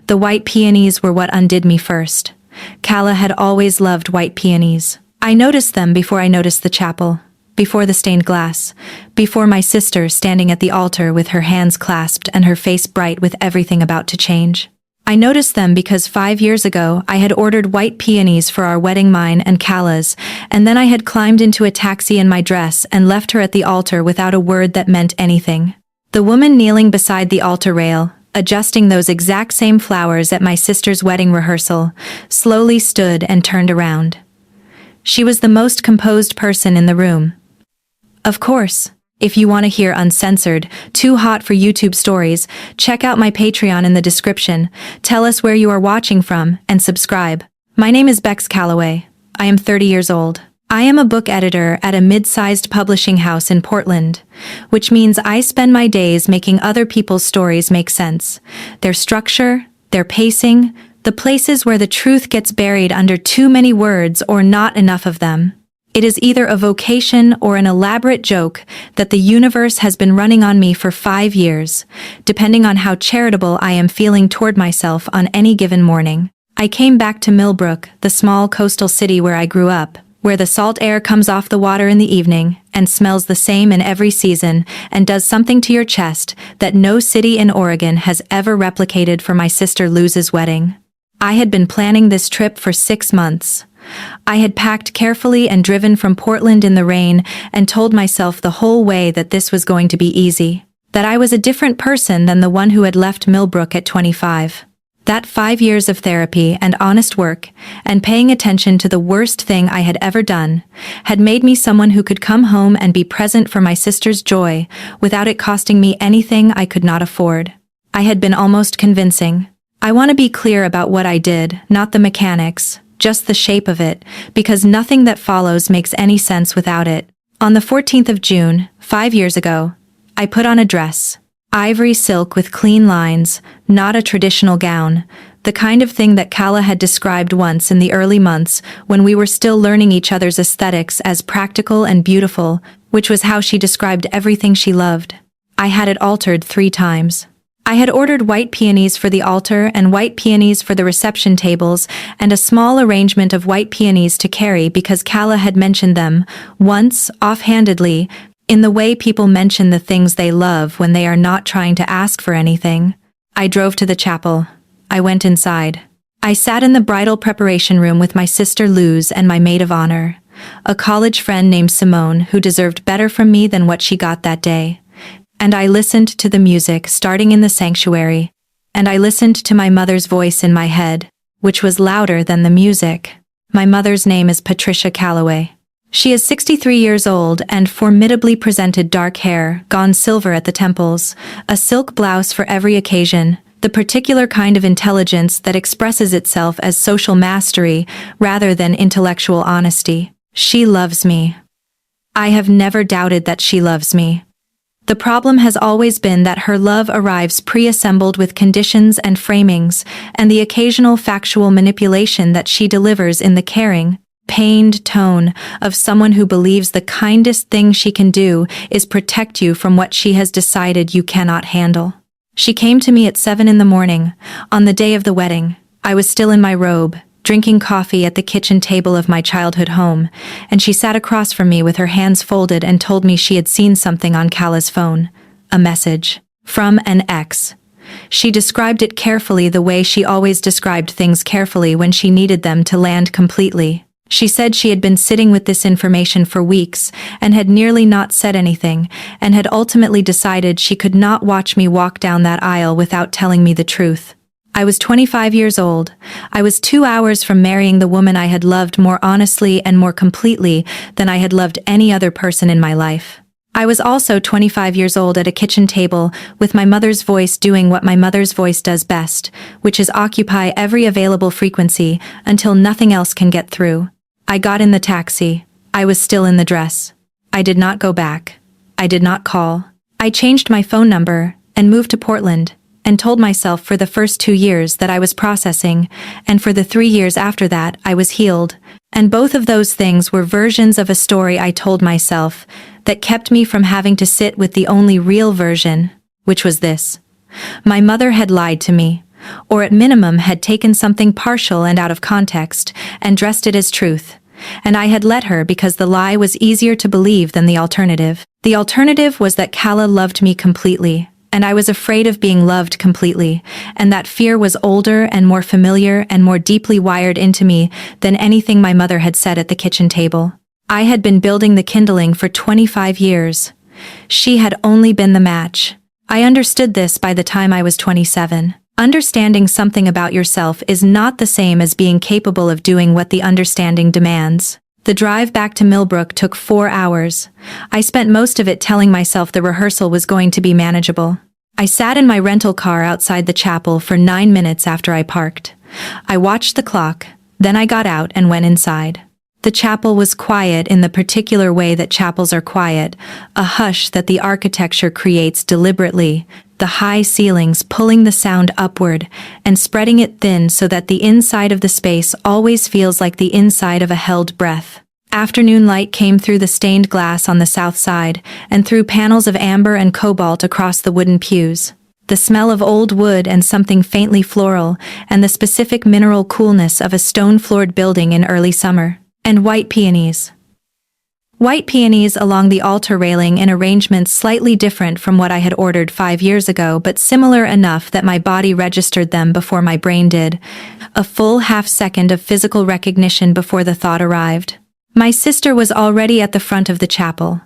The white peonies were what undid me first. Calla had always loved white peonies. I noticed them before I noticed the chapel, before the stained glass, before my sister standing at the altar with her hands clasped and her face bright with everything about to change. I noticed them because 5 years ago I had ordered white peonies for our wedding, mine and Calla's, and then I had climbed into a taxi in my dress and left her at the altar without a word that meant anything. The woman kneeling beside the altar rail, adjusting those exact same flowers at my sister's wedding rehearsal, slowly stood and turned around. She was the most composed person in the room. Of course, if you want to hear uncensored, too hot for YouTube stories, check out my Patreon in the description, tell us where you are watching from, and subscribe. My name is Bex Calloway. I am 30 years old. I am a book editor at a mid-sized publishing house in Portland, which means I spend my days making other people's stories make sense. Their structure, their pacing, the places where the truth gets buried under too many words or not enough of them. It is either a vocation or an elaborate joke that the universe has been running on me for 5 years, depending on how charitable I am feeling toward myself on any given morning. I came back to Millbrook, the small coastal city where I grew up, where the salt air comes off the water in the evening and smells the same in every season and does something to your chest that no city in Oregon has ever replicated for my sister Luz's wedding. I had been planning this trip for 6 months. I had packed carefully and driven from Portland in the rain and told myself the whole way that this was going to be easy, that I was a different person than the one who had left Millbrook at 25. That 5 years of therapy and honest work, and paying attention to the worst thing I had ever done, had made me someone who could come home and be present for my sister's joy without it costing me anything I could not afford. I had been almost convincing. I want to be clear about what I did, not the mechanics, just the shape of it, because nothing that follows makes any sense without it. On the 14th of June, 5 years ago, I put on a dress. Ivory silk with clean lines, not a traditional gown, the kind of thing that Calla had described once in the early months when we were still learning each other's aesthetics as practical and beautiful, which was how she described everything she loved. I had it altered 3 times. I had ordered white peonies for the altar and white peonies for the reception tables and a small arrangement of white peonies to carry because Calla had mentioned them, once, offhandedly, in the way people mention the things they love when they are not trying to ask for anything. I drove to the chapel. I went inside. I sat in the bridal preparation room with my sister Luz and my maid of honor, a college friend named Simone who deserved better from me than what she got that day. And I listened to the music starting in the sanctuary, and I listened to my mother's voice in my head, which was louder than the music. My mother's name is Patricia Calloway. She is 63 years old and formidably presented dark hair, gone silver at the temples, a silk blouse for every occasion, the particular kind of intelligence that expresses itself as social mastery rather than intellectual honesty. She loves me. I have never doubted that she loves me. The problem has always been that her love arrives pre-assembled with conditions and framings, and the occasional factual manipulation that she delivers in the caring, pained tone of someone who believes the kindest thing she can do is protect you from what she has decided you cannot handle. She came to me at 7 in the morning, on the day of the wedding. I was still in my robe, drinking coffee at the kitchen table of my childhood home, and she sat across from me with her hands folded and told me she had seen something on Calla's phone, a message from an ex. She described it carefully the way she always described things carefully when she needed them to land completely. She said she had been sitting with this information for weeks and had nearly not said anything, and had ultimately decided she could not watch me walk down that aisle without telling me the truth. I was 25 years old. I was 2 hours from marrying the woman I had loved more honestly and more completely than I had loved any other person in my life. I was also 25 years old at a kitchen table with my mother's voice doing what my mother's voice does best, which is occupy every available frequency until nothing else can get through. I got in the taxi. I was still in the dress. I did not go back. I did not call. I changed my phone number and moved to Portland, and told myself for the first 2 years that I was processing, and for the 3 years after that I was healed, and both of those things were versions of a story I told myself that kept me from having to sit with the only real version, which was this. My mother had lied to me. or at minimum had taken something partial and out of context, and dressed it as truth. And I had let her because the lie was easier to believe than the alternative. The alternative was that Kala loved me completely, and I was afraid of being loved completely, and that fear was older and more familiar and more deeply wired into me than anything my mother had said at the kitchen table. I had been building the kindling for 25 years. She had only been the match. I understood this by the time I was 27. Understanding something about yourself is not the same as being capable of doing what the understanding demands. The drive back to Millbrook took 4 hours. I spent most of it telling myself the rehearsal was going to be manageable. I sat in my rental car outside the chapel for 9 minutes after I parked. I watched the clock, then I got out and went inside. The chapel was quiet in the particular way that chapels are quiet, a hush that the architecture creates deliberately, the high ceilings pulling the sound upward and spreading it thin so that the inside of the space always feels like the inside of a held breath. Afternoon light came through the stained glass on the south side and through panels of amber and cobalt across the wooden pews. The smell of old wood and something faintly floral, and the specific mineral coolness of a stone-floored building in early summer. And white peonies. White peonies along the altar railing in arrangements slightly different from what I had ordered 5 years ago, but similar enough that my body registered them before my brain did. A full half-second of physical recognition before the thought arrived. My sister was already at the front of the chapel.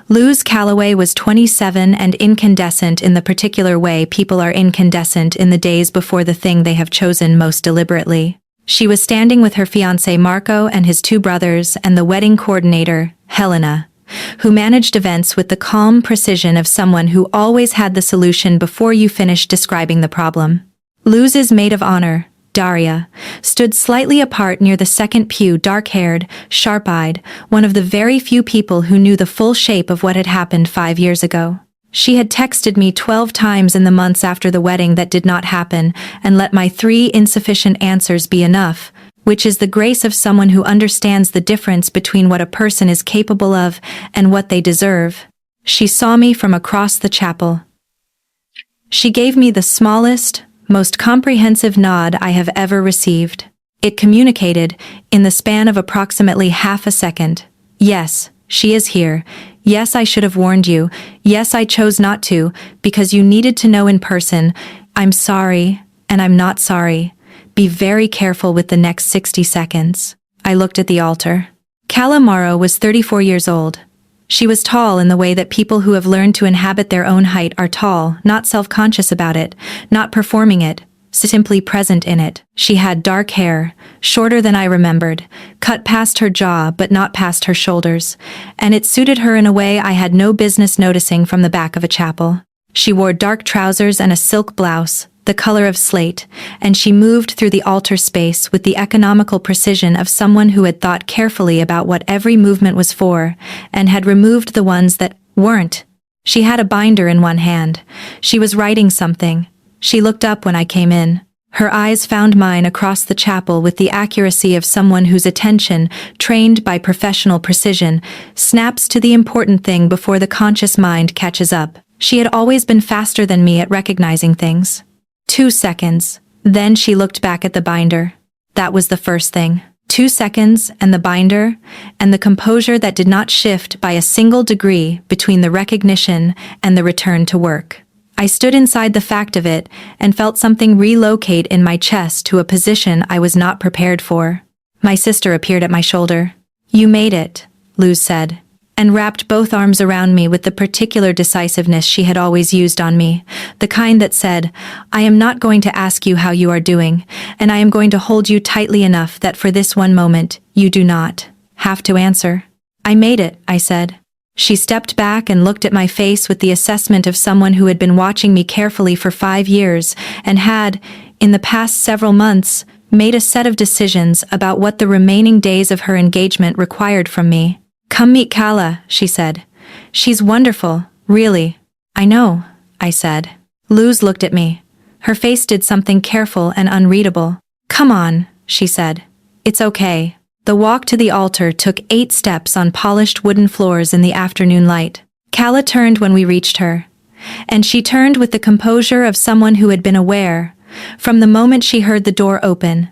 Luz Calloway was 27 and incandescent in the particular way people are incandescent in the days before the thing they have chosen most deliberately. She was standing with her fiancé Marco and his 2 brothers and the wedding coordinator, Helena, who managed events with the calm precision of someone who always had the solution before you finished describing the problem. Luz's maid of honor, Daria, stood slightly apart near the second pew, dark-haired, sharp-eyed, one of the very few people who knew the full shape of what had happened 5 years ago. She had texted me 12 times in the months after the wedding that did not happen and let my 3 insufficient answers be enough, which is the grace of someone who understands the difference between what a person is capable of and what they deserve. She saw me from across the chapel. She gave me the smallest, most comprehensive nod I have ever received. It communicated, in the span of approximately half a second. Yes, she is here. Yes, I should have warned you. Yes, I chose not to, because you needed to know in person. I'm sorry, and I'm not sorry. Be very careful with the next 60 seconds. I looked at the altar. Calla Morrow was 34 years old. She was tall in the way that people who have learned to inhabit their own height are tall, not self-conscious about it, not performing it, simply present in it. She had dark hair, shorter than I remembered, cut past her jaw but not past her shoulders, and it suited her in a way I had no business noticing from the back of a chapel. She wore dark trousers and a silk blouse, the color of slate, and she moved through the altar space with the economical precision of someone who had thought carefully about what every movement was for, and had removed the ones that weren't. She had a binder in one hand. She was writing something. She looked up when I came in. Her eyes found mine across the chapel with the accuracy of someone whose attention, trained by professional precision, snaps to the important thing before the conscious mind catches up. She had always been faster than me at recognizing things. 2 seconds. Then she looked back at the binder. That was the first thing. 2 seconds, and the binder, and the composure that did not shift by a single degree between the recognition and the return to work. I stood inside the fact of it and felt something relocate in my chest to a position I was not prepared for. My sister appeared at my shoulder. "You made it," Luz said, and wrapped both arms around me with the particular decisiveness she had always used on me, the kind that said, "I am not going to ask you how you are doing, and I am going to hold you tightly enough that for this one moment, you do not have to answer." "I made it," I said. She stepped back and looked at my face with the assessment of someone who had been watching me carefully for 5 years and had, in the past several months, made a set of decisions about what the remaining days of her engagement required from me. "Come meet Calla," she said. "She's wonderful, really." "I know," I said. Luz looked at me. Her face did something careful and unreadable. "Come on," she said. "It's okay." The walk to the altar took 8 steps on polished wooden floors in the afternoon light. Calla turned when we reached her. And she turned with the composure of someone who had been aware, from the moment she heard the door open,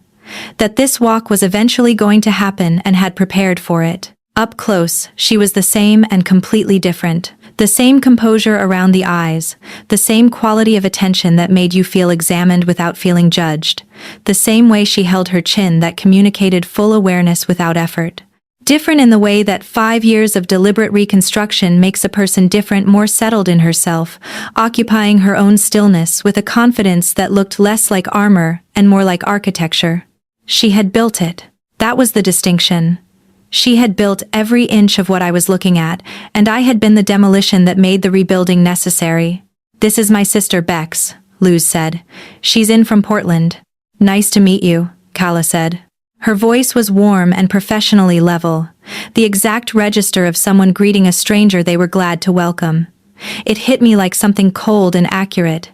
that this walk was eventually going to happen and had prepared for it. Up close, she was the same and completely different. The same composure around the eyes, the same quality of attention that made you feel examined without feeling judged, the same way she held her chin that communicated full awareness without effort. Different in the way that 5 years of deliberate reconstruction makes a person different, more settled in herself, occupying her own stillness with a confidence that looked less like armor and more like architecture. She had built it. That was the distinction. She had built every inch of what I was looking at, and I had been the demolition that made the rebuilding necessary. "This is my sister Bex," Luz said. "She's in from Portland." "Nice to meet you," Kala said. Her voice was warm and professionally level, the exact register of someone greeting a stranger they were glad to welcome. It hit me like something cold and accurate.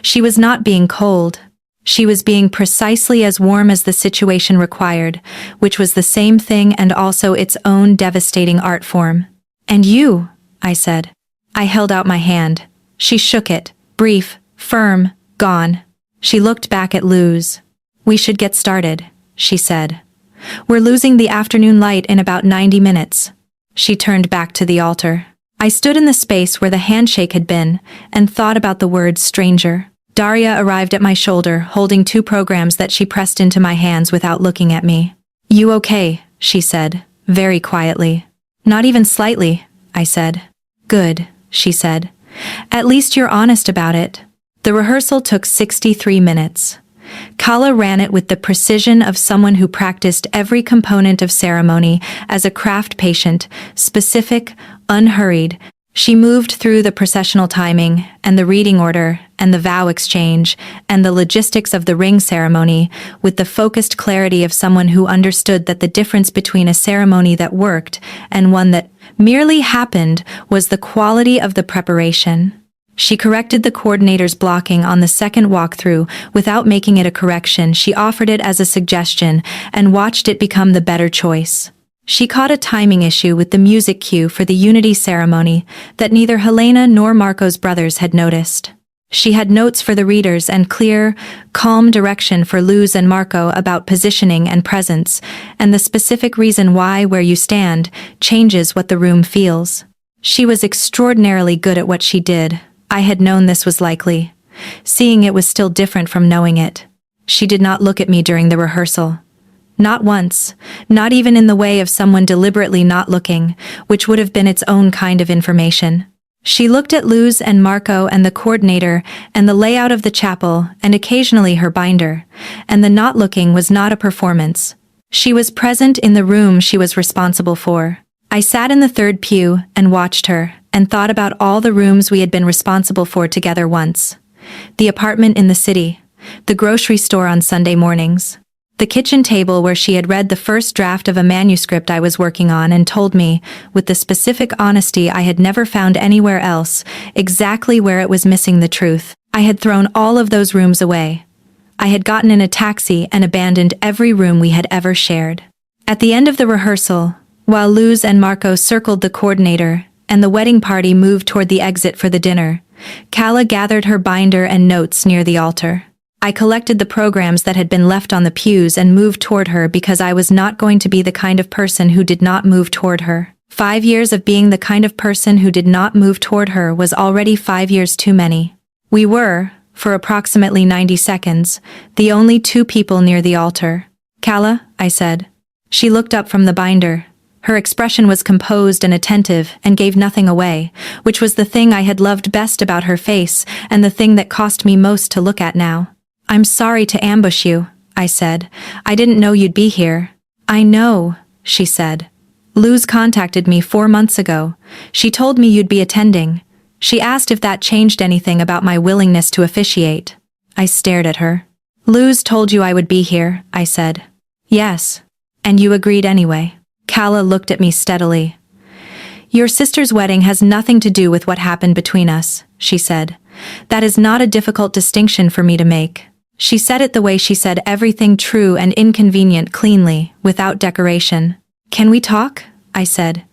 She was not being cold. She was being precisely as warm as the situation required, which was the same thing and also its own devastating art form. "And you," I said. I held out my hand. She shook it, brief, firm, gone. She looked back at Luz. "We should get started," she said. "We're losing the afternoon light in about 90 minutes. She turned back to the altar. I stood in the space where the handshake had been and thought about the word stranger. Daria arrived at my shoulder, holding 2 programs that she pressed into my hands without looking at me. "You okay?" she said, very quietly. "Not even slightly," I said. "Good," she said. "At least you're honest about it." The rehearsal took 63 minutes. Kala ran it with the precision of someone who practiced every component of ceremony as a craft patient, specific, unhurried. She moved through the processional timing, and the reading order, and the vow exchange, and the logistics of the ring ceremony, with the focused clarity of someone who understood that the difference between a ceremony that worked and one that merely happened was the quality of the preparation. She corrected the coordinator's blocking on the second walkthrough without making it a correction. She offered it as a suggestion and watched it become the better choice. She caught a timing issue with the music cue for the unity ceremony that neither Helena nor Marco's brothers had noticed. She had notes for the readers and clear, calm direction for Luz and Marco about positioning and presence, and the specific reason why where you stand changes what the room feels. She was extraordinarily good at what she did. I had known this was likely. Seeing it was still different from knowing it. She did not look at me during the rehearsal. Not once, not even in the way of someone deliberately not looking, which would have been its own kind of information. She looked at Luz and Marco and the coordinator and the layout of the chapel and occasionally her binder, and the not looking was not a performance. She was present in the room she was responsible for. I sat in the third pew and watched her, and thought about all the rooms we had been responsible for together once. The apartment in the city, the grocery store on Sunday mornings, the kitchen table where she had read the first draft of a manuscript I was working on and told me, with the specific honesty I had never found anywhere else, exactly where it was missing the truth. I had thrown all of those rooms away. I had gotten in a taxi and abandoned every room we had ever shared. At the end of the rehearsal, while Luz and Marco circled the coordinator and the wedding party moved toward the exit for the dinner, Kala gathered her binder and notes near the altar. I collected the programs that had been left on the pews and moved toward her because I was not going to be the kind of person who did not move toward her. 5 years of being the kind of person who did not move toward her was already 5 years too many. We were, for approximately 90 seconds, the only 2 people near the altar. "Kala," I said. She looked up from the binder. Her expression was composed and attentive and gave nothing away, which was the thing I had loved best about her face and the thing that cost me most to look at now. "I'm sorry to ambush you," I said. "I didn't know you'd be here." "I know," she said. "Luz contacted me 4 months ago. She told me you'd be attending. She asked if that changed anything about my willingness to officiate." I stared at her. "Luz told you I would be here," I said. "Yes. And you agreed anyway." Kala looked at me steadily. "Your sister's wedding has nothing to do with what happened between us," she said. "That is not a difficult distinction for me to make." She said it the way she said everything true and inconvenient cleanly, without decoration. "Can we talk?" I said.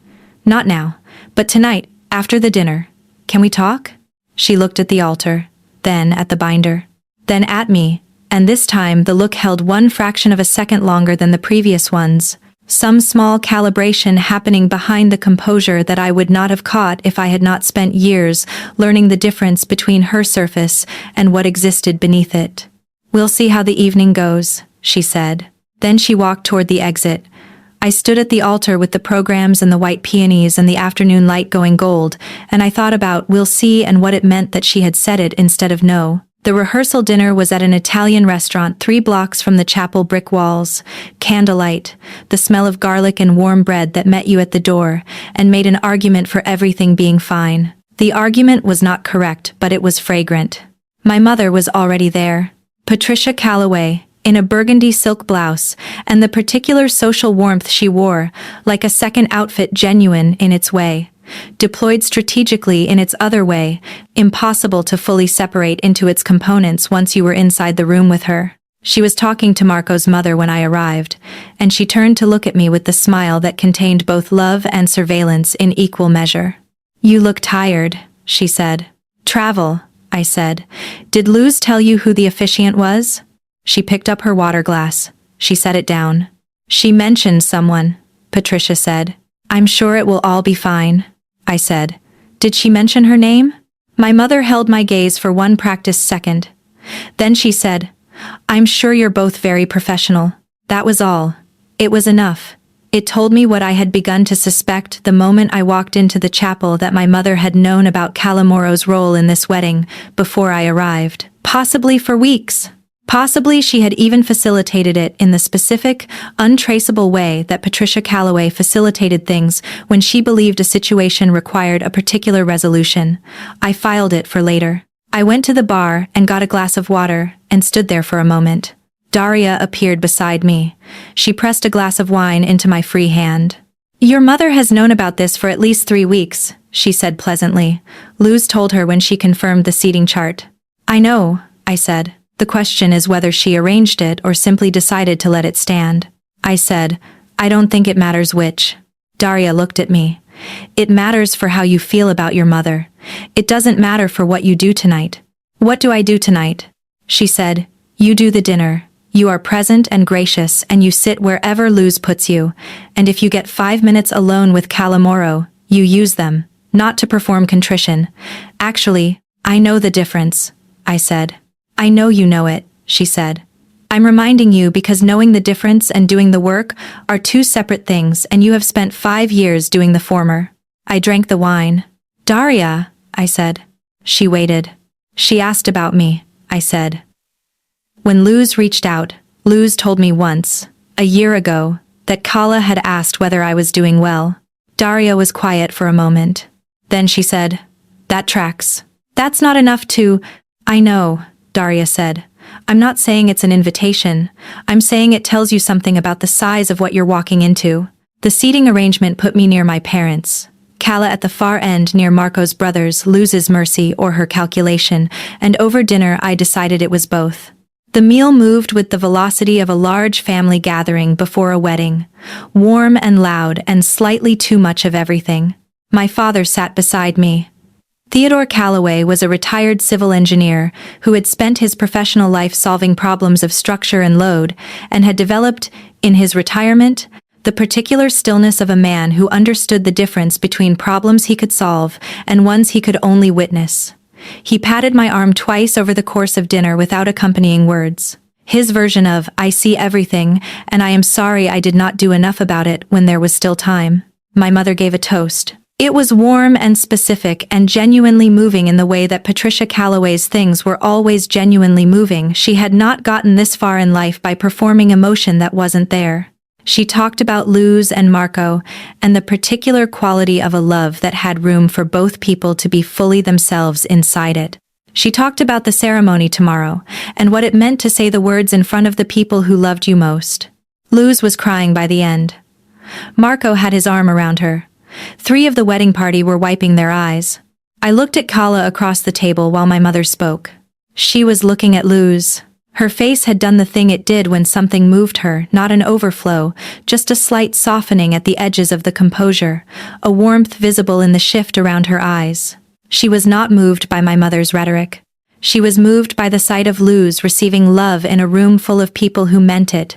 "Not now, but tonight, after the dinner. Can we talk?" She looked at the altar, then at the binder, then at me, And this time the look held one fraction of a second longer than the previous ones. Some small calibration happening behind the composure that I would not have caught if I had not spent years learning the difference between her surface and what existed beneath it. "We'll see how the evening goes," she said. Then she walked toward the exit. I stood at the altar with the programs and the white peonies and the afternoon light going gold, and I thought about "we'll see" and what it meant that she had said it instead of no. The rehearsal dinner was at an Italian restaurant 3 blocks from the chapel brick walls. Candlelight, the smell of garlic and warm bread that met you at the door, and made an argument for everything being fine. The argument was not correct, but it was fragrant. My mother was already there. Patricia Calloway, in a burgundy silk blouse, and the particular social warmth she wore, like a second outfit genuine in its way. Deployed strategically in its other way, impossible to fully separate into its components once you were inside the room with her. She was talking to Marco's mother when I arrived, and she turned to look at me with the smile that contained both love and surveillance in equal measure. "You look tired," she said. "Travel," I said. "Did Luz tell you who the officiant was?" She picked up her water glass. She set it down. "She mentioned someone," Patricia said. "I'm sure it will all be fine," I said. "Did she mention her name?" My mother held my gaze for one practiced second. Then she said, "I'm sure you're both very professional." That was all. It was enough. It told me what I had begun to suspect the moment I walked into the chapel, that my mother had known about Calamoro's role in this wedding before I arrived. Possibly for weeks. Possibly she had even facilitated it in the specific, untraceable way that Patricia Calloway facilitated things when she believed a situation required a particular resolution. I filed it for later. I went to the bar and got a glass of water and stood there for a moment. Daria appeared beside me. She pressed a glass of wine into my free hand. "Your mother has known about this for at least 3 weeks, she said pleasantly. Luz told her when she confirmed the seating chart. "I know," I said. "The question is whether she arranged it or simply decided to let it stand." I said, "I don't think it matters which." Daria looked at me. "It matters for how you feel about your mother. It doesn't matter for what you do tonight." "What do I do tonight?" She said, "You do the dinner. You are present and gracious, and you sit wherever Luz puts you, and if you get 5 minutes alone with Calamoro, you use them, not to perform contrition. Actually, I know the difference," I said. "I know you know it," she said. "I'm reminding you because knowing the difference and doing the work are 2 separate things, and you have spent 5 years doing the former." I drank the wine. "Daria," I said. She waited. "She asked about me," I said. "When Luz reached out, Luz told me once, a year ago, that Kala had asked whether I was doing well." Daria was quiet for a moment. Then she said, "That tracks. That's not enough to—" "I know," Daria said. "I'm not saying it's an invitation. I'm saying it tells you something about the size of what you're walking into." The seating arrangement put me near my parents. Kala at the far end near Marco's brothers, Luz's mercy or her calculation, and over dinner I decided it was both. The meal moved with the velocity of a large family gathering before a wedding, warm and loud and slightly too much of everything. My father sat beside me. Theodore Calloway was a retired civil engineer who had spent his professional life solving problems of structure and load, and had developed, in his retirement, the particular stillness of a man who understood the difference between problems he could solve and ones he could only witness. He patted my arm twice over the course of dinner without accompanying words. His version of, "I see everything, and I am sorry I did not do enough about it when there was still time." My mother gave a toast. It was warm and specific and genuinely moving in the way that Patricia Calloway's things were always genuinely moving. She had not gotten this far in life by performing emotion that wasn't there. She talked about Luz and Marco, and the particular quality of a love that had room for both people to be fully themselves inside it. She talked about the ceremony tomorrow, and what it meant to say the words in front of the people who loved you most. Luz was crying by the end. Marco had his arm around her. 3 of the wedding party were wiping their eyes. I looked at Kala across the table while my mother spoke. She was looking at Luz. Her face had done the thing it did when something moved her, not an overflow, just a slight softening at the edges of the composure, a warmth visible in the shift around her eyes. She was not moved by my mother's rhetoric. She was moved by the sight of Luz receiving love in a room full of people who meant it,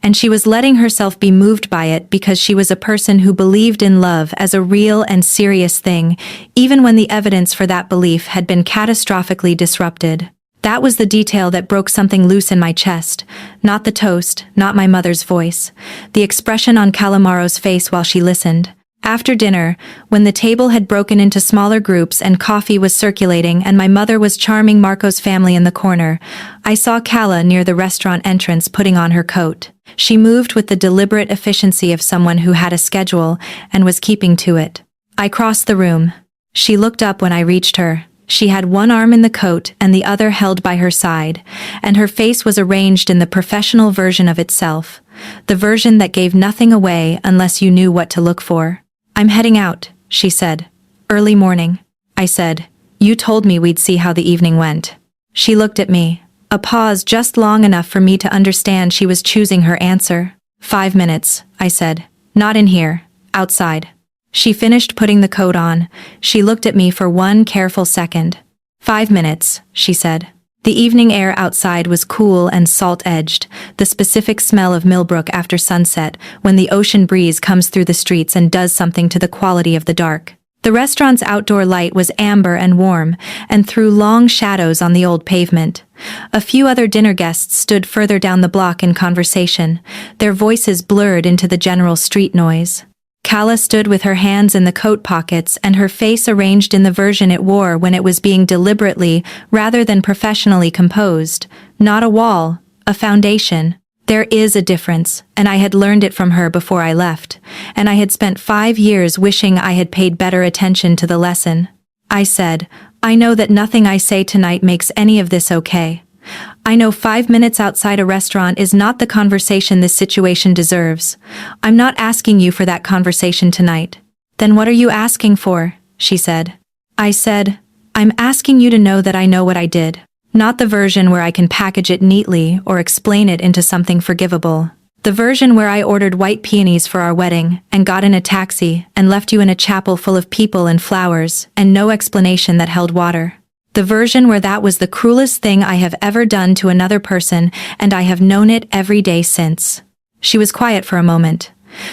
and she was letting herself be moved by it because she was a person who believed in love as a real and serious thing, even when the evidence for that belief had been catastrophically disrupted. That was the detail that broke something loose in my chest, not the toast, not my mother's voice, the expression on Calamaro's face while she listened. After dinner, when the table had broken into smaller groups and coffee was circulating and my mother was charming Marco's family in the corner, I saw Calla near the restaurant entrance putting on her coat. She moved with the deliberate efficiency of someone who had a schedule and was keeping to it. I crossed the room. She looked up when I reached her. She had one arm in the coat and the other held by her side, and her face was arranged in the professional version of itself, the version that gave nothing away unless you knew what to look for. "I'm heading out," she said. "Early morning." I said, "You told me we'd see how the evening went." She looked at me, a pause just long enough for me to understand she was choosing her answer. 5 minutes, I said. "Not in here, outside." She finished putting the coat on. She looked at me for one careful second. 5 minutes, she said. The evening air outside was cool and salt-edged, the specific smell of Millbrook after sunset, when the ocean breeze comes through the streets and does something to the quality of the dark. The restaurant's outdoor light was amber and warm, and threw long shadows on the old pavement. A few other dinner guests stood further down the block in conversation, their voices blurred into the general street noise. Calla stood with her hands in the coat pockets and her face arranged in the version it wore when it was being deliberately, rather than professionally composed. Not a wall, a foundation. There is a difference, and I had learned it from her before I left, and I had spent 5 years wishing I had paid better attention to the lesson. I said, "I know that nothing I say tonight makes any of this okay. I know 5 minutes outside a restaurant is not the conversation this situation deserves. I'm not asking you for that conversation tonight." "Then what are you asking for?" she said. I said, "I'm asking you to know that I know what I did. Not the version where I can package it neatly or explain it into something forgivable. The version where I ordered white peonies for our wedding and got in a taxi and left you in a chapel full of people and flowers and no explanation that held water. The version where that was the cruelest thing I have ever done to another person, and I have known it every day since." She was quiet for a moment.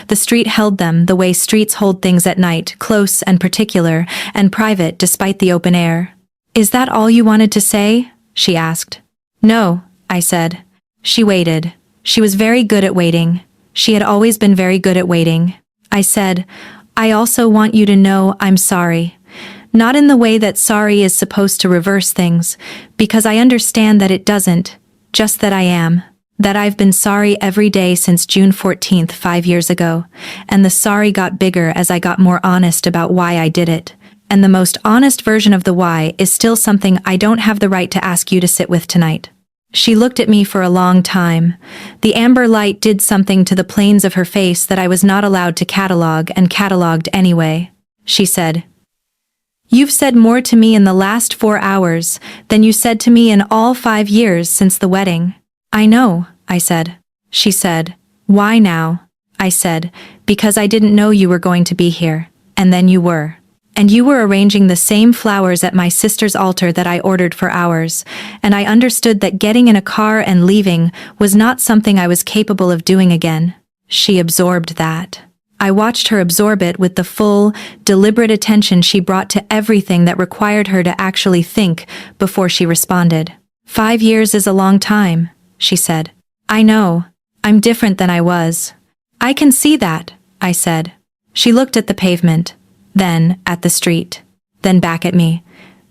The street held them the way streets hold things at night, close and particular, and private despite the open air. "Is that all you wanted to say?" she asked. "No," I said. She waited. She was very good at waiting. She had always been very good at waiting. I said, "I also want you to know I'm sorry. Not in the way that sorry is supposed to reverse things, because I understand that it doesn't, just that I am. That I've been sorry every day since June 14th 5 years ago, and the sorry got bigger as I got more honest about why I did it. And the most honest version of the why is still something I don't have the right to ask you to sit with tonight." She looked at me for a long time. The amber light did something to the planes of her face that I was not allowed to catalog and cataloged anyway. She said, "You've said more to me in the last 4 hours than you said to me in all 5 years since the wedding." "I know," I said. She said, "Why now?" I said, "Because I didn't know you were going to be here, and then you were. And you were arranging the same flowers at my sister's altar that I ordered for ours, and I understood that getting in a car and leaving was not something I was capable of doing again." She absorbed that. I watched her absorb it with the full, deliberate attention she brought to everything that required her to actually think before she responded. 5 years is a long time," she said. "I know. I'm different than I was." "I can see that," I said. She looked at the pavement, then at the street, then back at me.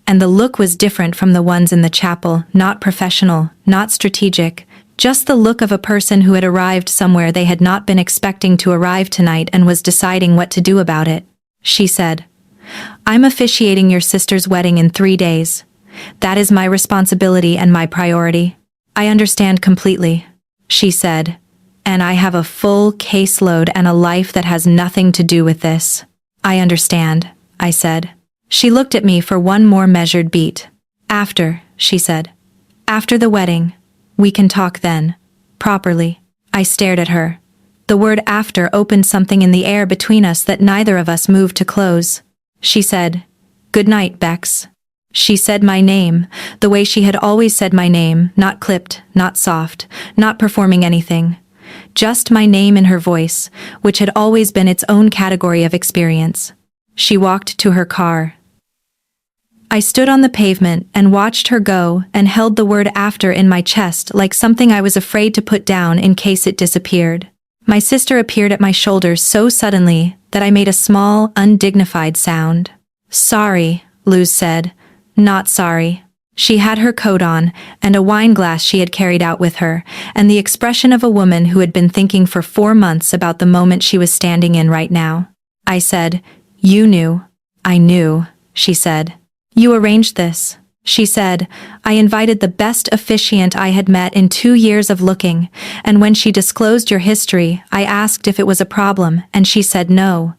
And the look was different from the ones in the chapel, not professional, not strategic, just the look of a person who had arrived somewhere they had not been expecting to arrive tonight and was deciding what to do about it. She said, "I'm officiating your sister's wedding in 3 days. That is my responsibility and my priority." "I understand completely," she said, "and I have a full caseload and a life that has nothing to do with this." "I understand," I said. She looked at me for one more measured beat. "After," she said. "After the wedding. We can talk then. Properly." I stared at her. The word after opened something in the air between us that neither of us moved to close. She said, "Good night, Bex." She said my name, the way she had always said my name, not clipped, not soft, not performing anything. Just my name in her voice, which had always been its own category of experience. She walked to her car. I stood on the pavement and watched her go and held the word after in my chest like something I was afraid to put down in case it disappeared. My sister appeared at my shoulder so suddenly that I made a small, undignified sound. "Sorry," Luz said. "Not sorry." She had her coat on, and a wine glass she had carried out with her, and the expression of a woman who had been thinking for 4 months about the moment she was standing in right now. I said, "You knew." "I knew," she said. "You arranged this," she said. "I invited the best officiant I had met in 2 years of looking, and when she disclosed your history, I asked if it was a problem, and she said no.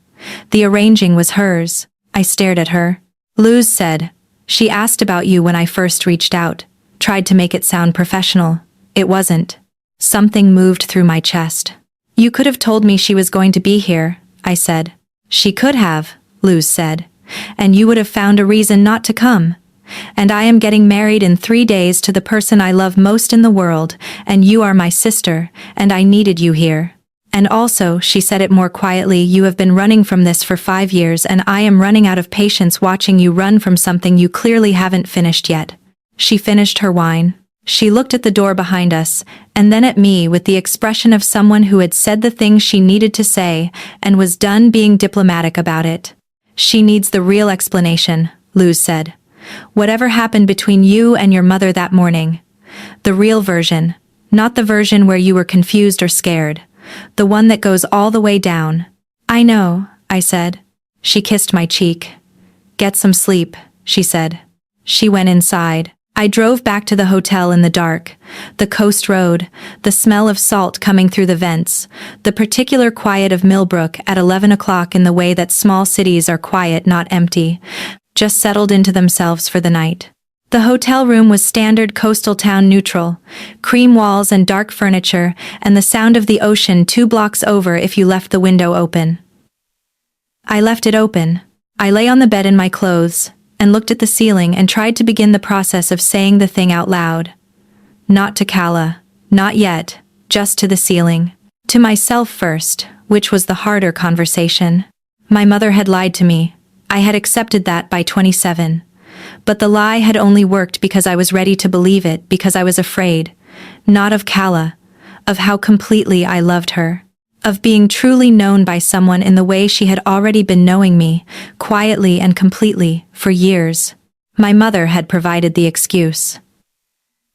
The arranging was hers." I stared at her. Luz said, "She asked about you when I first reached out, tried to make it sound professional. It wasn't." Something moved through my chest. "You could have told me she was going to be here," I said. "She could have," Luz said. "And you would have found a reason not to come. And I am getting married in 3 days to the person I love most in the world, and you are my sister, and I needed you here. And also," she said it more quietly, "you have been running from this for 5 years and I am running out of patience watching you run from something you clearly haven't finished yet." She finished her wine. She looked at the door behind us, and then at me with the expression of someone who had said the things she needed to say and was done being diplomatic about it. "She needs the real explanation," Luz said. "Whatever happened between you and your mother that morning. The real version, not the version where you were confused or scared. The one that goes all the way down." "I know," I said. She kissed my cheek. "Get some sleep," she said. She went inside. I drove back to the hotel in the dark. The coast road, the smell of salt coming through the vents, the particular quiet of Millbrook at 11 o'clock in the way that small cities are quiet, not empty, just settled into themselves for the night. The hotel room was standard coastal town neutral, cream walls and dark furniture, and the sound of the ocean 2 blocks over if you left the window open. I left it open. I lay on the bed in my clothes, and looked at the ceiling and tried to begin the process of saying the thing out loud. Not to Kala, not yet, just to the ceiling. To myself first, which was the harder conversation. My mother had lied to me. I had accepted that by 27. But the lie had only worked because I was ready to believe it, because I was afraid. Not of Kala, of how completely I loved her. Of being truly known by someone in the way she had already been knowing me, quietly and completely, for years. My mother had provided the excuse.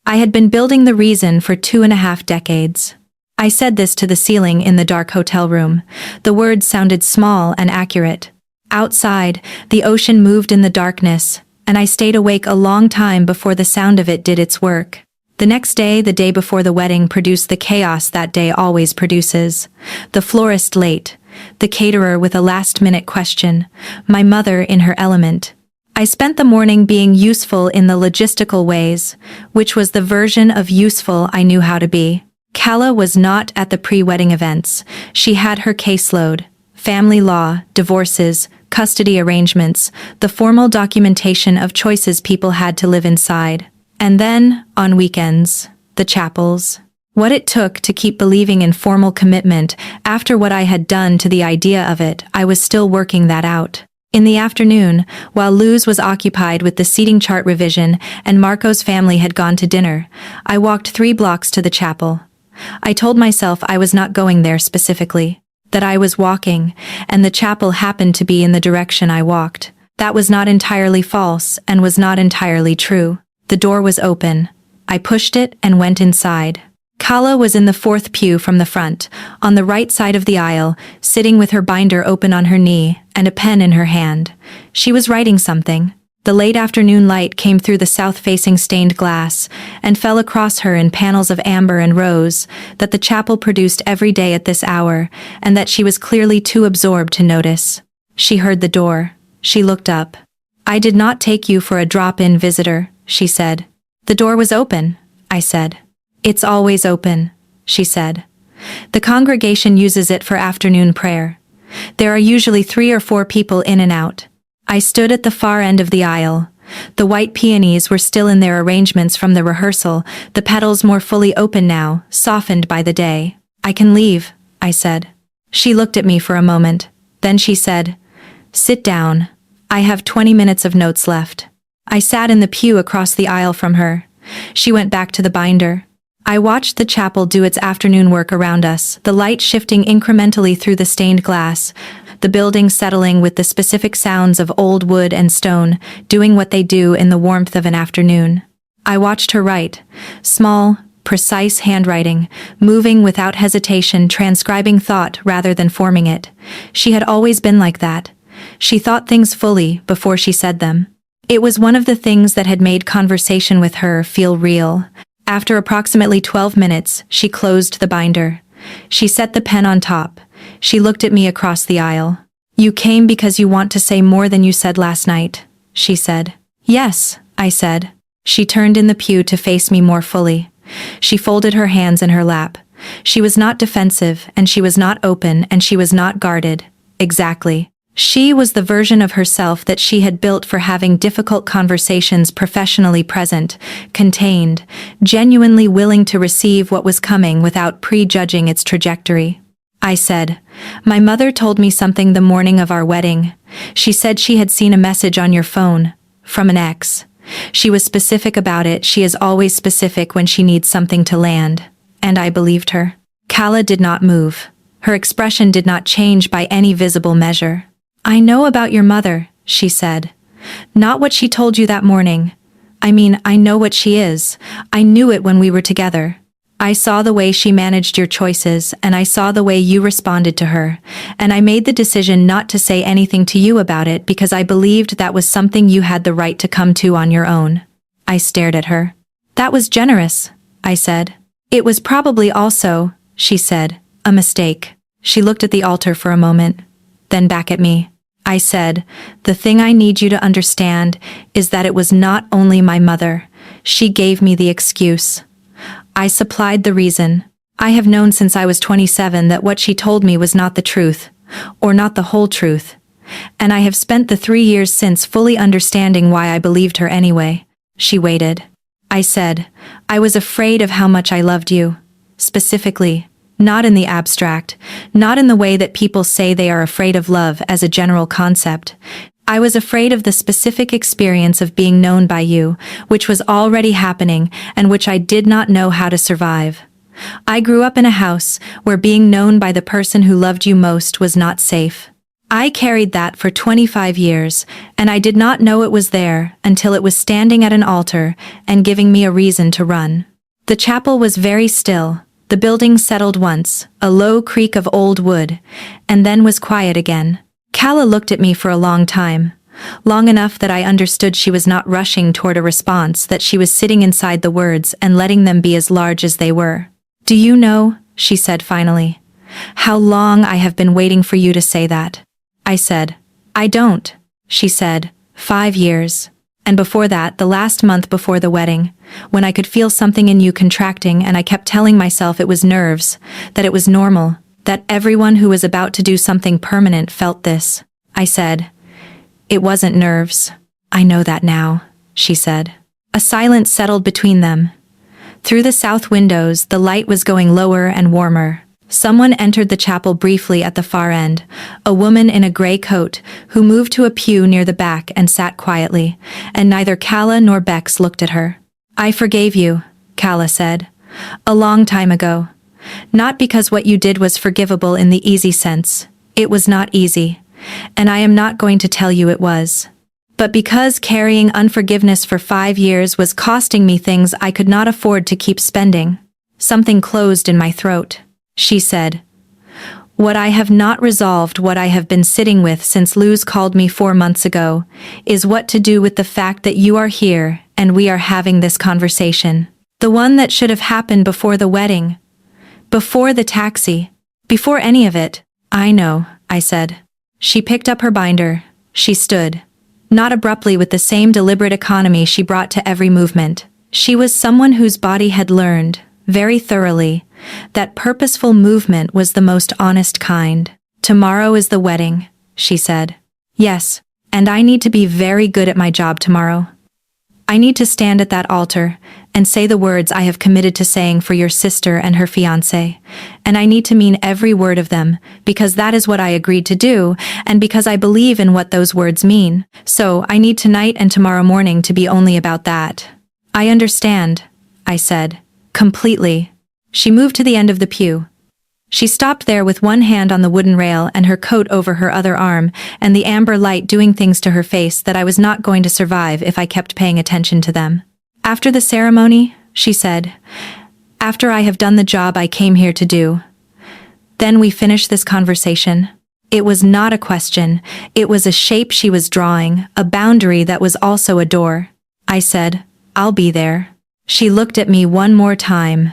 I had been building the reason for 2.5 decades. I said this to the ceiling in the dark hotel room. The words sounded small and accurate. Outside, the ocean moved in the darkness, and I stayed awake a long time before the sound of it did its work. The next day, the day before the wedding, produced the chaos that day always produces. The florist late, the caterer with a last-minute question, my mother in her element. I spent the morning being useful in the logistical ways, which was the version of useful I knew how to be. Kala was not at the pre-wedding events. She had her caseload, family law, divorces, custody arrangements, the formal documentation of choices people had to live inside. And then, on weekends, the chapels. What it took to keep believing in formal commitment after what I had done to the idea of it, I was still working that out. In the afternoon, while Luz was occupied with the seating chart revision and Marco's family had gone to dinner, I walked 3 blocks to the chapel. I told myself I was not going there specifically, that I was walking, and the chapel happened to be in the direction I walked. That was not entirely false and was not entirely true. The door was open. I pushed it and went inside. Kala was in the 4th pew from the front, on the right side of the aisle, sitting with her binder open on her knee and a pen in her hand. She was writing something. The late afternoon light came through the south-facing stained glass and fell across her in panels of amber and rose that the chapel produced every day at this hour, and that she was clearly too absorbed to notice. She heard the door. She looked up. "I did not take you for a drop-in visitor," she said. "The door was open," I said. "It's always open," she said. "The congregation uses it for afternoon prayer. There are usually 3 or 4 people in and out." I stood at the far end of the aisle. The white peonies were still in their arrangements from the rehearsal, the petals more fully open now, softened by the day. "I can leave," I said. She looked at me for a moment. Then she said, "Sit down. I have 20 minutes of notes left." I sat in the pew across the aisle from her. She went back to the binder. I watched the chapel do its afternoon work around us, the light shifting incrementally through the stained glass, the building settling with the specific sounds of old wood and stone, doing what they do in the warmth of an afternoon. I watched her write, small, precise handwriting, moving without hesitation, transcribing thought rather than forming it. She had always been like that. She thought things fully before she said them. It was one of the things that had made conversation with her feel real. After approximately 12 minutes, she closed the binder. She set the pen on top. She looked at me across the aisle. "You came because you want to say more than you said last night," she said. "Yes," I said. She turned in the pew to face me more fully. She folded her hands in her lap. She was not defensive, and she was not open, and she was not guarded. Exactly. She was the version of herself that she had built for having difficult conversations, professionally present, contained, genuinely willing to receive what was coming without prejudging its trajectory. I said, "My mother told me something the morning of our wedding. She said she had seen a message on your phone, from an ex. She was specific about it. She is always specific when she needs something to land." And I believed her. Kala did not move. Her expression did not change by any visible measure. "I know about your mother," she said. "Not what she told you that morning. I know what she is. I knew it when we were together. I saw the way she managed your choices, and I saw the way you responded to her, and I made the decision not to say anything to you about it because I believed that was something you had the right to come to on your own." I stared at her. "That was generous," I said. "It was probably also," she said, "a mistake." She looked at the altar for a moment, then back at me. I said, "The thing I need you to understand is that it was not only my mother. She gave me the excuse. I supplied the reason. I have known since I was 27 that what she told me was not the truth, or not the whole truth. And I have spent the 3 years since fully understanding why I believed her anyway." She waited. I said, "I was afraid of how much I loved you. Specifically. Not in the abstract, not in the way that people say they are afraid of love as a general concept. I was afraid of the specific experience of being known by you, which was already happening and which I did not know how to survive. I grew up in a house where being known by the person who loved you most was not safe. I carried that for 25 years, and I did not know it was there until it was standing at an altar and giving me a reason to run." The chapel was very still. The building settled once, a low creak of old wood, and then was quiet again. Kala looked at me for a long time, long enough that I understood she was not rushing toward a response, that she was sitting inside the words and letting them be as large as they were. "Do you know," she said finally, "how long I have been waiting for you to say that?" I said, "I don't," she said, 5 years. And before that, the last month before the wedding, when I could feel something in you contracting and I kept telling myself it was nerves, that it was normal, that everyone who was about to do something permanent felt this. I said, "It wasn't nerves." "I know that now," she said. A silence settled between them. Through the south windows, the light was going lower and warmer. Someone entered the chapel briefly at the far end, a woman in a gray coat, who moved to a pew near the back and sat quietly, and neither Kala nor Bex looked at her. "I forgave you," Kala said. "A long time ago. Not because what you did was forgivable in the easy sense. It was not easy, and I am not going to tell you it was. But because carrying unforgiveness for 5 years was costing me things I could not afford to keep spending." Something closed in my throat. She said, "What I have not resolved, what I have been sitting with since Luz called me 4 months ago, is what to do with the fact that you are here and we are having this conversation. The one that should have happened before the wedding. Before the taxi. Before any of it." "I know," I said. She picked up her binder. She stood. Not abruptly, with the same deliberate economy she brought to every movement. She was someone whose body had learned, very thoroughly, that purposeful movement was the most honest kind. "Tomorrow is the wedding," she said. "Yes, and I need to be very good at my job tomorrow. I need to stand at that altar and say the words I have committed to saying for your sister and her fiancé. And I need to mean every word of them, because that is what I agreed to do, and because I believe in what those words mean. So I need tonight and tomorrow morning to be only about that. I understand, I said. Completely. She moved to the end of the pew. She stopped there with one hand on the wooden rail and her coat over her other arm, and the amber light doing things to her face that I was not going to survive if I kept paying attention to them. After the ceremony, she said, after I have done the job I came here to do, then we finish this conversation. It was not a question, it was a shape she was drawing, a boundary that was also a door. I said, I'll be there. She looked at me one more time.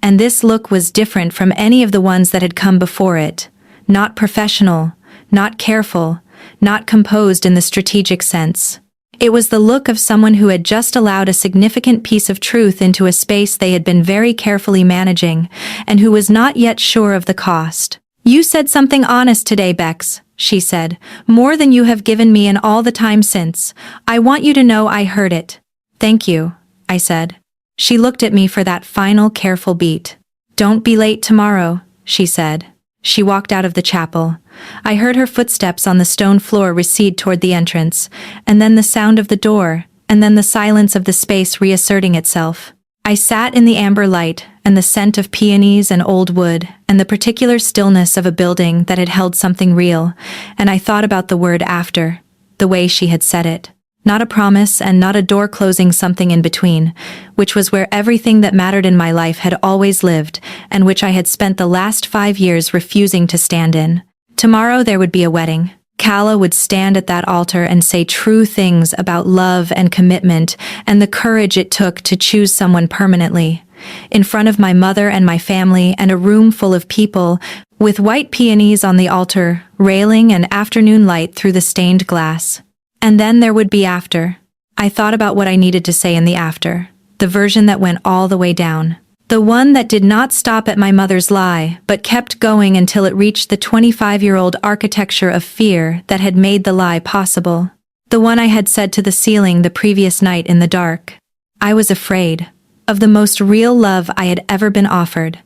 And this look was different from any of the ones that had come before it. Not professional, not careful, not composed in the strategic sense. It was the look of someone who had just allowed a significant piece of truth into a space they had been very carefully managing, and who was not yet sure of the cost. You said something honest today, Bex, she said, more than you have given me in all the time since. I want you to know I heard it. Thank you, I said. She looked at me for that final careful beat. Don't be late tomorrow, she said. She walked out of the chapel. I heard her footsteps on the stone floor recede toward the entrance, and then the sound of the door, and then the silence of the space reasserting itself. I sat in the amber light, and the scent of peonies and old wood, and the particular stillness of a building that had held something real, and I thought about the word after, the way she had said it. Not a promise and not a door closing something in between, which was where everything that mattered in my life had always lived, and which I had spent the last 5 years refusing to stand in. Tomorrow there would be a wedding. Calla would stand at that altar and say true things about love and commitment and the courage it took to choose someone permanently. In front of my mother and my family and a room full of people, with white peonies on the altar, railing and afternoon light through the stained glass. And then there would be after. I thought about what I needed to say in the after, the version that went all the way down. The one that did not stop at my mother's lie, but kept going until it reached the 25-year-old architecture of fear that had made the lie possible. The one I had said to the ceiling the previous night in the dark. I was afraid of the most real love I had ever been offered.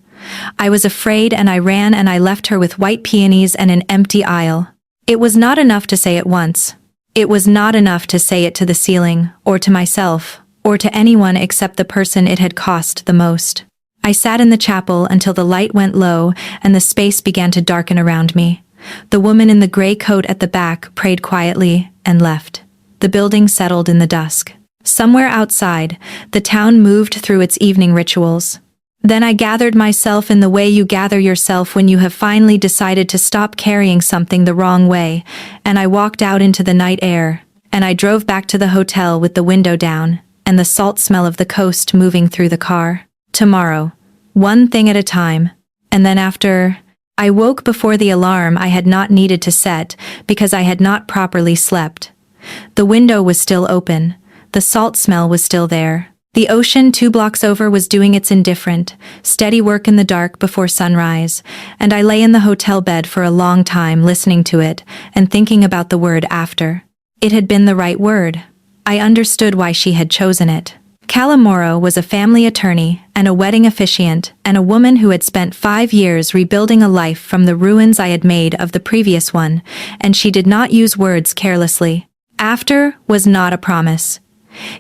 I was afraid, and I ran and I left her with white peonies and an empty aisle. It was not enough to say it once. It was not enough to say it to the ceiling, or to myself, or to anyone except the person it had cost the most. I sat in the chapel until the light went low and the space began to darken around me. The woman in the gray coat at the back prayed quietly and left. The building settled in the dusk. Somewhere outside, the town moved through its evening rituals. Then I gathered myself in the way you gather yourself when you have finally decided to stop carrying something the wrong way, and I walked out into the night air, and I drove back to the hotel with the window down, and the salt smell of the coast moving through the car. Tomorrow. One thing at a time. And then after, I woke before the alarm I had not needed to set because I had not properly slept. The window was still open. The salt smell was still there. The ocean 2 blocks over was doing its indifferent, steady work in the dark before sunrise, and I lay in the hotel bed for a long time listening to it and thinking about the word after. It had been the right word. I understood why she had chosen it. Calla Morrow was a family attorney and a wedding officiant and a woman who had spent 5 years rebuilding a life from the ruins I had made of the previous one, and she did not use words carelessly. After was not a promise.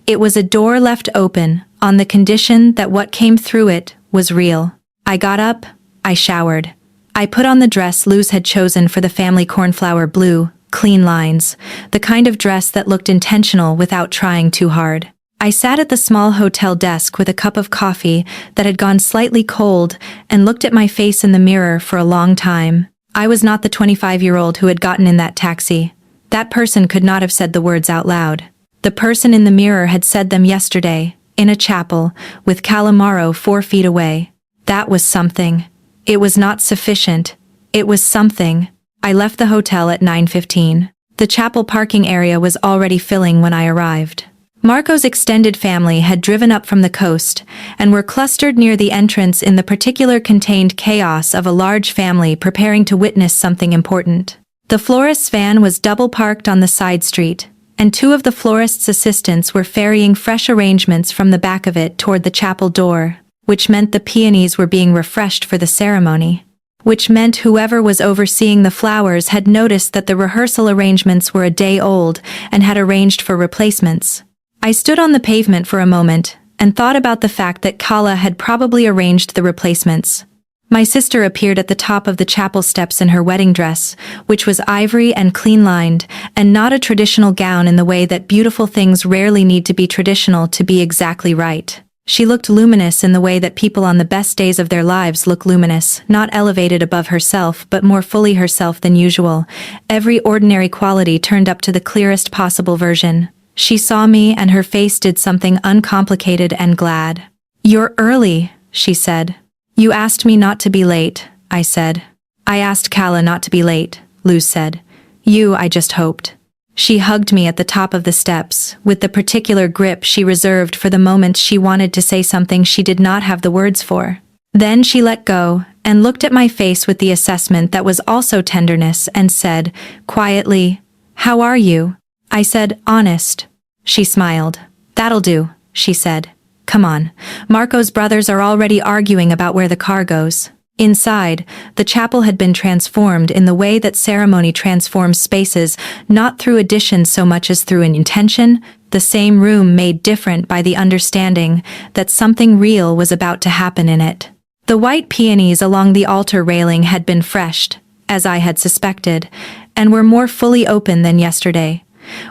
It was a door left open on the condition that what came through it was real. I got up, I showered. I put on the dress Luz had chosen for the family cornflower blue, clean lines, the kind of dress that looked intentional without trying too hard. I sat at the small hotel desk with a cup of coffee that had gone slightly cold and looked at my face in the mirror for a long time. I was not the 25-year-old who had gotten in that taxi. That person could not have said the words out loud. The person in the mirror had said them yesterday, in a chapel, with Calla Morrow 4 feet away. That was something. It was not sufficient. It was something. I left the hotel at 9:15. The chapel parking area was already filling when I arrived. Marco's extended family had driven up from the coast and were clustered near the entrance in the particular contained chaos of a large family preparing to witness something important. The florist's van was double parked on the side street, and two of the florist's assistants were ferrying fresh arrangements from the back of it toward the chapel door, which meant the peonies were being refreshed for the ceremony. Which meant whoever was overseeing the flowers had noticed that the rehearsal arrangements were a day old and had arranged for replacements. I stood on the pavement for a moment and thought about the fact that Kala had probably arranged the replacements. My sister appeared at the top of the chapel steps in her wedding dress, which was ivory and clean-lined, and not a traditional gown in the way that beautiful things rarely need to be traditional to be exactly right. She looked luminous in the way that people on the best days of their lives look luminous, not elevated above herself but more fully herself than usual, every ordinary quality turned up to the clearest possible version. She saw me and her face did something uncomplicated and glad. "You're early," she said. "You asked me not to be late," I said. "I asked Kala not to be late," Luz said. I just hoped." She hugged me at the top of the steps, with the particular grip she reserved for the moment she wanted to say something she did not have the words for. Then she let go, and looked at my face with the assessment that was also tenderness and said, quietly, "How are you?" I said, "Honest." She smiled. "That'll do," she said. "Come on. Marco's brothers are already arguing about where the car goes." Inside, the chapel had been transformed in the way that ceremony transforms spaces, not through addition so much as through an intention, the same room made different by the understanding that something real was about to happen in it. The white peonies along the altar railing had been freshed, as I had suspected, and were more fully open than yesterday,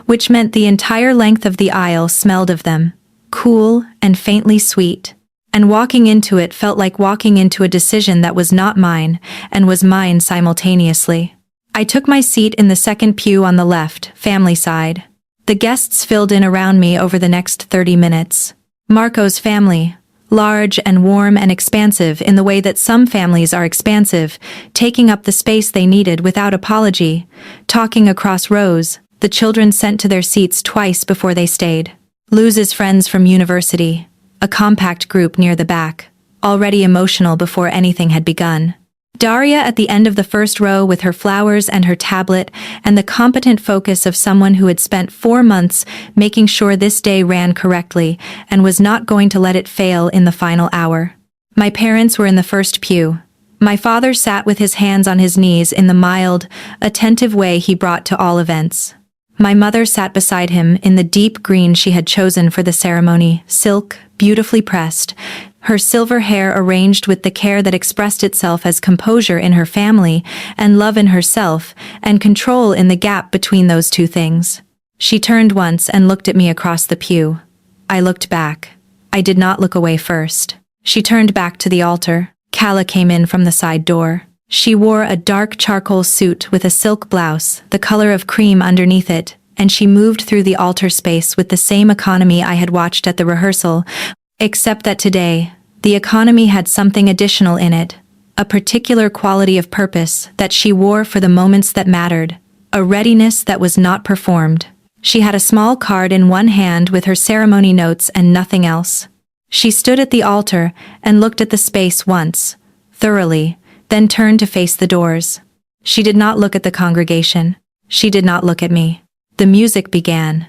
which meant the entire length of the aisle smelled of them, cool and faintly sweet. And walking into it felt like walking into a decision that was not mine, and was mine simultaneously. I took my seat in the second pew on the left, family side. The guests filled in around me over the next 30 minutes. Marco's family, large and warm and expansive in the way that some families are expansive, taking up the space they needed without apology, talking across rows, the children sent to their seats twice before they stayed. Luz's friends from university, a compact group near the back, already emotional before anything had begun. Daria at the end of the first row with her flowers and her tablet and the competent focus of someone who had spent 4 months making sure this day ran correctly and was not going to let it fail in the final hour. My parents were in the first pew. My father sat with his hands on his knees in the mild, attentive way he brought to all events. My mother sat beside him in the deep green she had chosen for the ceremony, silk, beautifully pressed, her silver hair arranged with the care that expressed itself as composure in her family and love in herself and control in the gap between those two things. She turned once and looked at me across the pew. I looked back. I did not look away first. She turned back to the altar. Kala came in from the side door. She wore a dark charcoal suit with a silk blouse, the color of cream underneath it, and she moved through the altar space with the same economy I had watched at the rehearsal, except that today, the economy had something additional in it, a particular quality of purpose that she wore for the moments that mattered, a readiness that was not performed. She had a small card in one hand with her ceremony notes and nothing else. She stood at the altar and looked at the space once, thoroughly, then turned to face the doors. She did not look at the congregation. She did not look at me. The music began.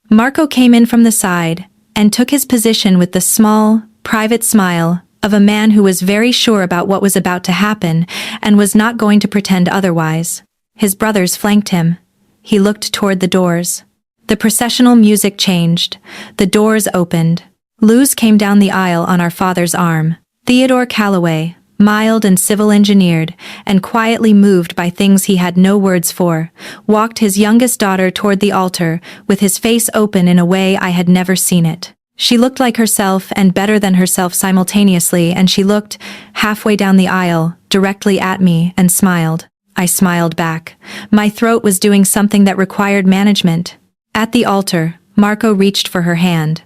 Marco came in from the side and took his position with the small, private smile of a man who was very sure about what was about to happen and was not going to pretend otherwise. His brothers flanked him. He looked toward the doors. The processional music changed. The doors opened. Luz came down the aisle on our father's arm. Theodore Calloway, mild and civil engineered, and quietly moved by things he had no words for, walked his youngest daughter toward the altar, with his face open in a way I had never seen it. She looked like herself and better than herself simultaneously, and she looked, halfway down the aisle, directly at me and smiled. I smiled back. My throat was doing something that required management. At the altar, Marco reached for her hand.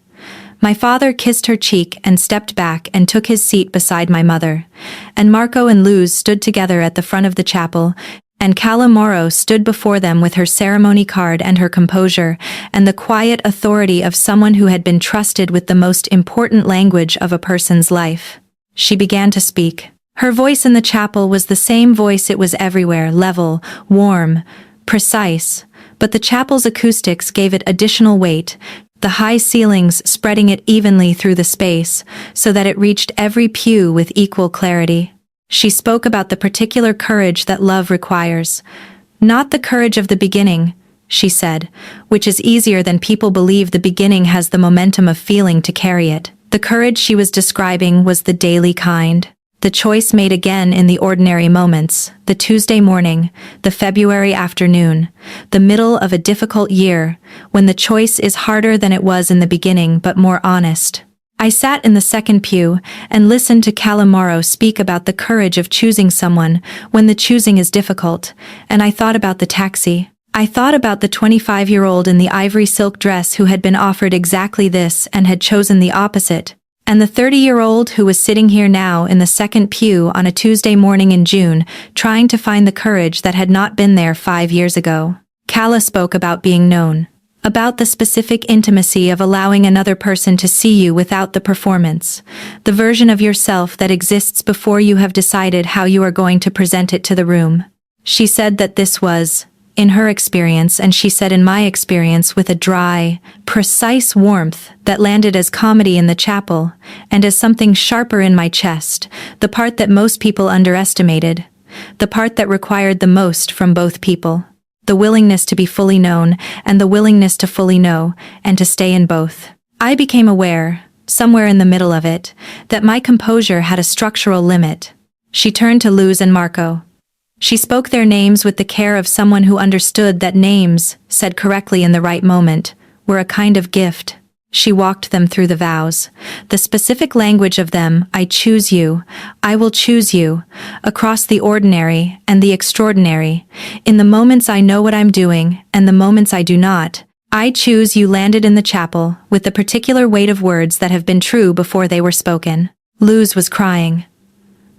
My father kissed her cheek and stepped back and took his seat beside my mother. And Marco and Luz stood together at the front of the chapel, and Cala Moro stood before them with her ceremony card and her composure, and the quiet authority of someone who had been trusted with the most important language of a person's life. She began to speak. Her voice in the chapel was the same voice it was everywhere, level, warm, precise, but the chapel's acoustics gave it additional weight, the high ceilings spreading it evenly through the space, so that it reached every pew with equal clarity. She spoke about the particular courage that love requires. Not the courage of the beginning, she said, which is easier than people believe. The beginning has the momentum of feeling to carry it. The courage she was describing was the daily kind. The choice made again in the ordinary moments, the Tuesday morning, the February afternoon, the middle of a difficult year, when the choice is harder than it was in the beginning but more honest. I sat in the second pew and listened to Calamaro speak about the courage of choosing someone when the choosing is difficult, and I thought about the taxi. I thought about the 25-year-old in the ivory silk dress who had been offered exactly this and had chosen the opposite, and the 30-year-old who was sitting here now in the second pew on a Tuesday morning in June, trying to find the courage that had not been there 5 years ago. Calla spoke about being known, about the specific intimacy of allowing another person to see you without the performance, the version of yourself that exists before you have decided how you are going to present it to the room. She said that this was, in her experience, and she said in my experience, with a dry, precise warmth that landed as comedy in the chapel, and as something sharper in my chest, the part that most people underestimated, the part that required the most from both people, the willingness to be fully known, and the willingness to fully know, and to stay in both. I became aware, somewhere in the middle of it, that my composure had a structural limit. She turned to Luz and Marco. She spoke their names with the care of someone who understood that names, said correctly in the right moment, were a kind of gift. She walked them through the vows, the specific language of them: I choose you, I will choose you, across the ordinary and the extraordinary, in the moments I know what I'm doing and the moments I do not. I choose you landed in the chapel with the particular weight of words that have been true before they were spoken. Luz was crying.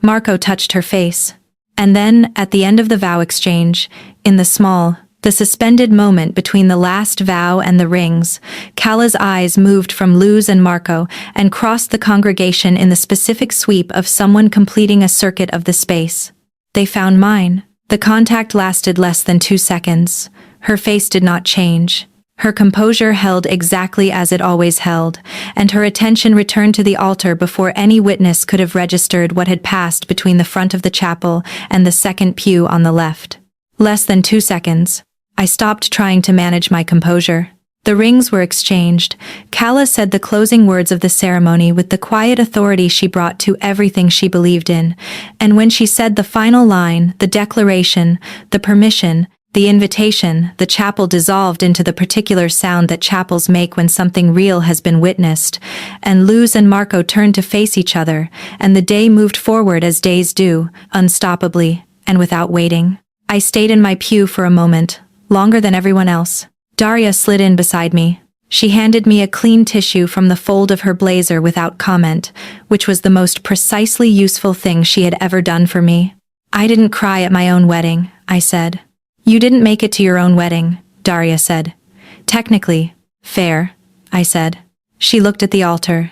Marco touched her face. And then, at the end of the vow exchange, in the suspended moment between the last vow and the rings, Calla's eyes moved from Luz and Marco and crossed the congregation in the specific sweep of someone completing a circuit of the space. They found mine. The contact lasted less than 2 seconds. Her face did not change. Her composure held exactly as it always held, and her attention returned to the altar before any witness could have registered what had passed between the front of the chapel and the second pew on the left. Less than 2 seconds. I stopped trying to manage my composure. The rings were exchanged. Calla said the closing words of the ceremony with the quiet authority she brought to everything she believed in, and when she said the final line, the declaration, the permission, the invitation, the chapel dissolved into the particular sound that chapels make when something real has been witnessed, and Luz and Marco turned to face each other, and the day moved forward as days do, unstoppably, and without waiting. I stayed in my pew for a moment, longer than everyone else. Daria slid in beside me. She handed me a clean tissue from the fold of her blazer without comment, which was the most precisely useful thing she had ever done for me. I didn't cry at my own wedding, I said. You didn't make it to your own wedding, Daria said. Technically, fair, I said. She looked at the altar.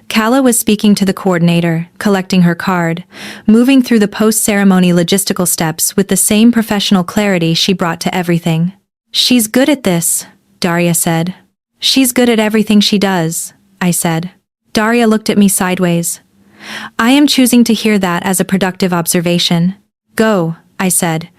Calla was speaking to the coordinator, collecting her card, moving through the post-ceremony logistical steps with the same professional clarity she brought to everything. She's good at this, Daria said. She's good at everything she does, I said. Daria looked at me sideways. I am choosing to hear that as a productive observation. Go, I said.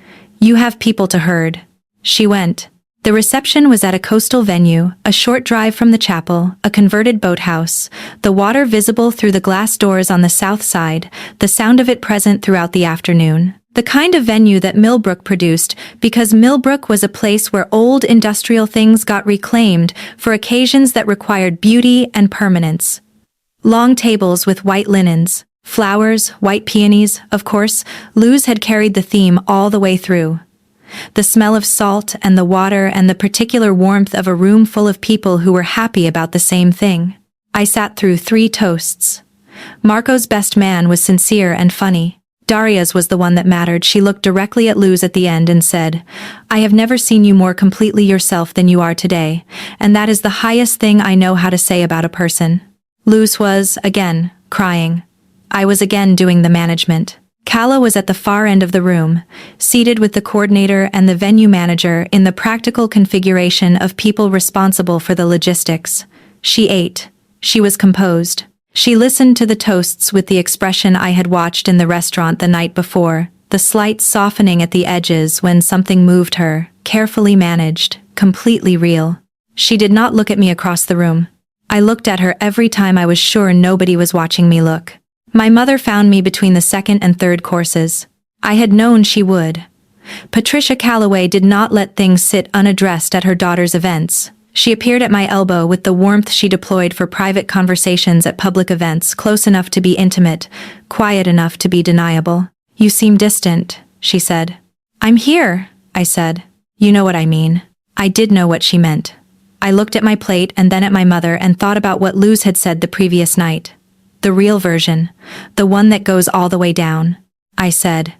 You have people to herd. She went. The reception was at a coastal venue, a short drive from the chapel, a converted boathouse, the water visible through the glass doors on the south side, the sound of it present throughout the afternoon. The kind of venue that Millbrook produced, because Millbrook was a place where old industrial things got reclaimed for occasions that required beauty and permanence. Long tables with white linens, flowers, white peonies, of course. Luz had carried the theme all the way through. The smell of salt and the water and the particular warmth of a room full of people who were happy about the same thing. I sat through 3 toasts. Marco's best man was sincere and funny. Daria's was the one that mattered. She looked directly at Luz at the end and said, I have never seen you more completely yourself than you are today, and that is the highest thing I know how to say about a person. Luz was, again, crying. I was again doing the management. Kala was at the far end of the room, seated with the coordinator and the venue manager in the practical configuration of people responsible for the logistics. She ate. She was composed. She listened to the toasts with the expression I had watched in the restaurant the night before, the slight softening at the edges when something moved her, carefully managed, completely real. She did not look at me across the room. I looked at her every time I was sure nobody was watching me look. My mother found me between the second and third courses. I had known she would. Patricia Calloway did not let things sit unaddressed at her daughter's events. She appeared at my elbow with the warmth she deployed for private conversations at public events, close enough to be intimate, quiet enough to be deniable. "You seem distant," she said. "I'm here," I said. "You know what I mean." I did know what she meant. I looked at my plate and then at my mother and thought about what Luz had said the previous night. The real version, the one that goes all the way down. I said,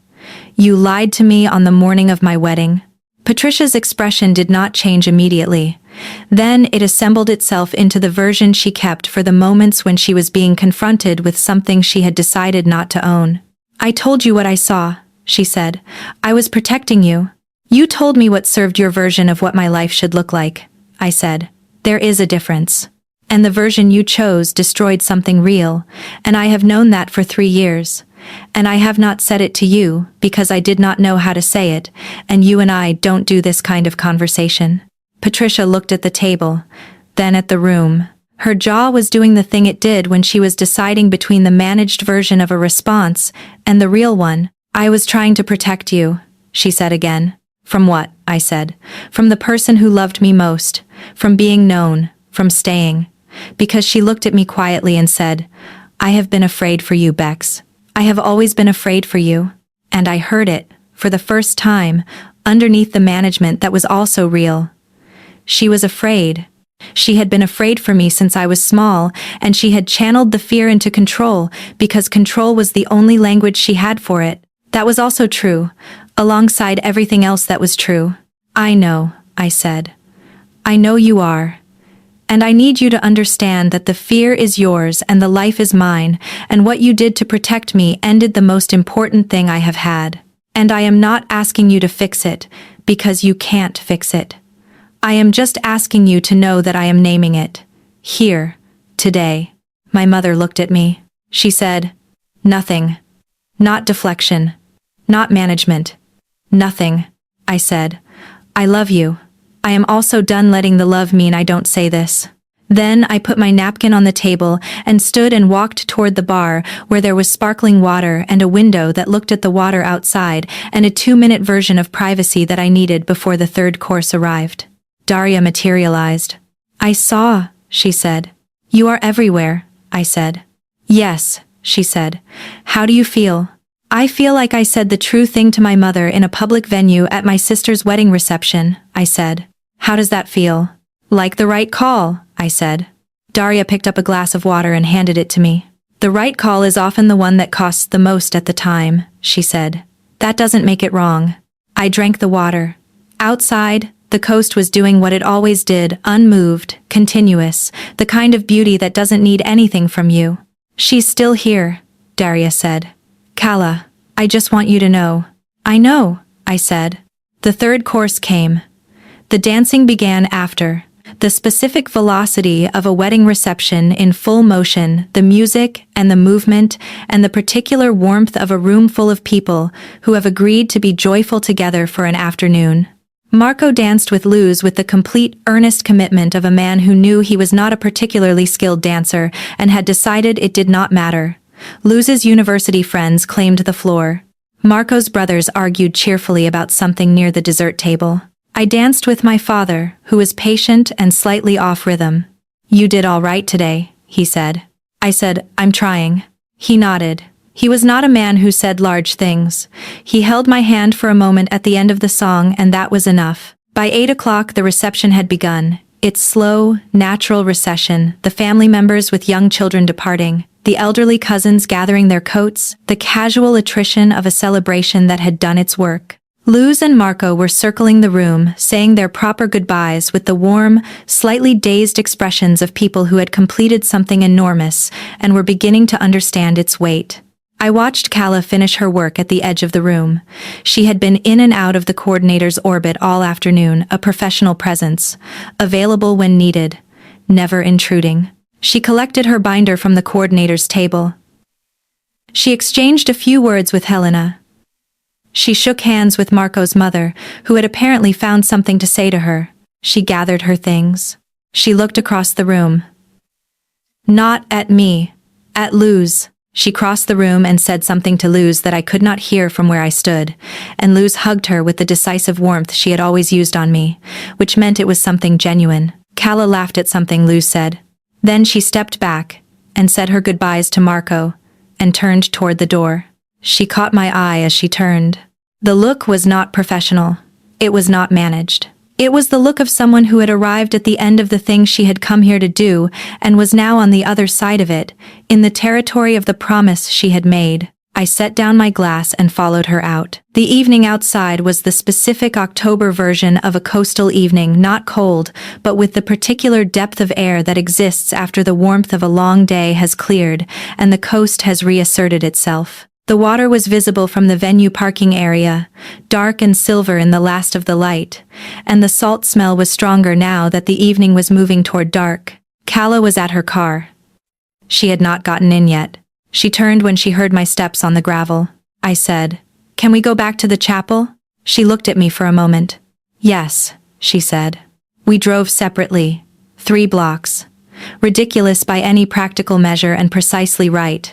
"You lied to me on the morning of my wedding." Patricia's expression did not change immediately. Then it assembled itself into the version she kept for the moments when she was being confronted with something she had decided not to own. "I told you what I saw," she said. "I was protecting you. You told me what served your version of what my life should look like," I said. "There is a difference. And the version you chose destroyed something real, and I have known that for 3 years. And I have not said it to you because I did not know how to say it, and you and I don't do this kind of conversation." Patricia looked at the table, then at the room. Her jaw was doing the thing it did when she was deciding between the managed version of a response and the real one. "I was trying to protect you," she said again. "From what?" I said. "From the person who loved me most, from being known, from staying." Because she looked at me quietly and said, "I have been afraid for you, Bex. I have always been afraid for you." And I heard it, for the first time, underneath the management that was also real. She was afraid. She had been afraid for me since I was small, and she had channeled the fear into control because control was the only language she had for it. That was also true, alongside everything else that was true. "I know," I said. "I know you are. And I need you to understand that the fear is yours and the life is mine, and what you did to protect me ended the most important thing I have had. And I am not asking you to fix it, because you can't fix it. I am just asking you to know that I am naming it. Here. Today." My mother looked at me. She said, "Nothing. Not deflection. Not management. Nothing." I said, "I love you. I am also done letting the love mean I don't say this." Then I put my napkin on the table and stood and walked toward the bar where there was sparkling water and a window that looked at the water outside and a 2-minute version of privacy that I needed before the third course arrived. Daria materialized. "I saw," she said. "You are everywhere," I said. "Yes," she said. "How do you feel?" "I feel like I said the true thing to my mother in a public venue at my sister's wedding reception," I said. "How does that feel?" "Like the right call," I said. Daria picked up a glass of water and handed it to me. "The right call is often the one that costs the most at the time," she said. "That doesn't make it wrong." I drank the water. Outside, the coast was doing what it always did, unmoved, continuous, the kind of beauty that doesn't need anything from you. "She's still here," Daria said. "Kala, I just want you to know." "I know," I said. The third course came. The dancing began after. The specific velocity of a wedding reception in full motion, the music and the movement, and the particular warmth of a room full of people who have agreed to be joyful together for an afternoon. Marco danced with Luz with the complete, earnest commitment of a man who knew he was not a particularly skilled dancer and had decided it did not matter. Luz's university friends claimed the floor. Marco's brothers argued cheerfully about something near the dessert table. I danced with my father, who was patient and slightly off rhythm. "You did all right today," he said. I said, "I'm trying." He nodded. He was not a man who said large things. He held my hand for a moment at the end of the song, and that was enough. By 8 o'clock the reception had begun. Its slow, natural recession, the family members with young children departing, the elderly cousins gathering their coats, the casual attrition of a celebration that had done its work. Luz and Marco were circling the room, saying their proper goodbyes with the warm, slightly dazed expressions of people who had completed something enormous and were beginning to understand its weight. I watched Calla finish her work at the edge of the room. She had been in and out of the coordinator's orbit all afternoon, a professional presence, available when needed, never intruding. She collected her binder from the coordinator's table. She exchanged a few words with Helena. She shook hands with Marco's mother, who had apparently found something to say to her. She gathered her things. She looked across the room. Not at me, at Luz. She crossed the room and said something to Luz that I could not hear from where I stood, and Luz hugged her with the decisive warmth she had always used on me, which meant it was something genuine. Calla laughed at something Luz said. Then she stepped back and said her goodbyes to Marco and turned toward the door. She caught my eye as she turned. The look was not professional. It was not managed. It was the look of someone who had arrived at the end of the thing she had come here to do and was now on the other side of it, in the territory of the promise she had made. I set down my glass and followed her out. The evening outside was the specific October version of a coastal evening, not cold, but with the particular depth of air that exists after the warmth of a long day has cleared and the coast has reasserted itself. The water was visible from the venue parking area, dark and silver in the last of the light, and the salt smell was stronger now that the evening was moving toward dark. Calla was at her car. She had not gotten in yet. She turned when she heard my steps on the gravel. I said, "Can we go back to the chapel?" She looked at me for a moment. "Yes," she said. We drove separately, 3 blocks. Ridiculous by any practical measure and precisely right.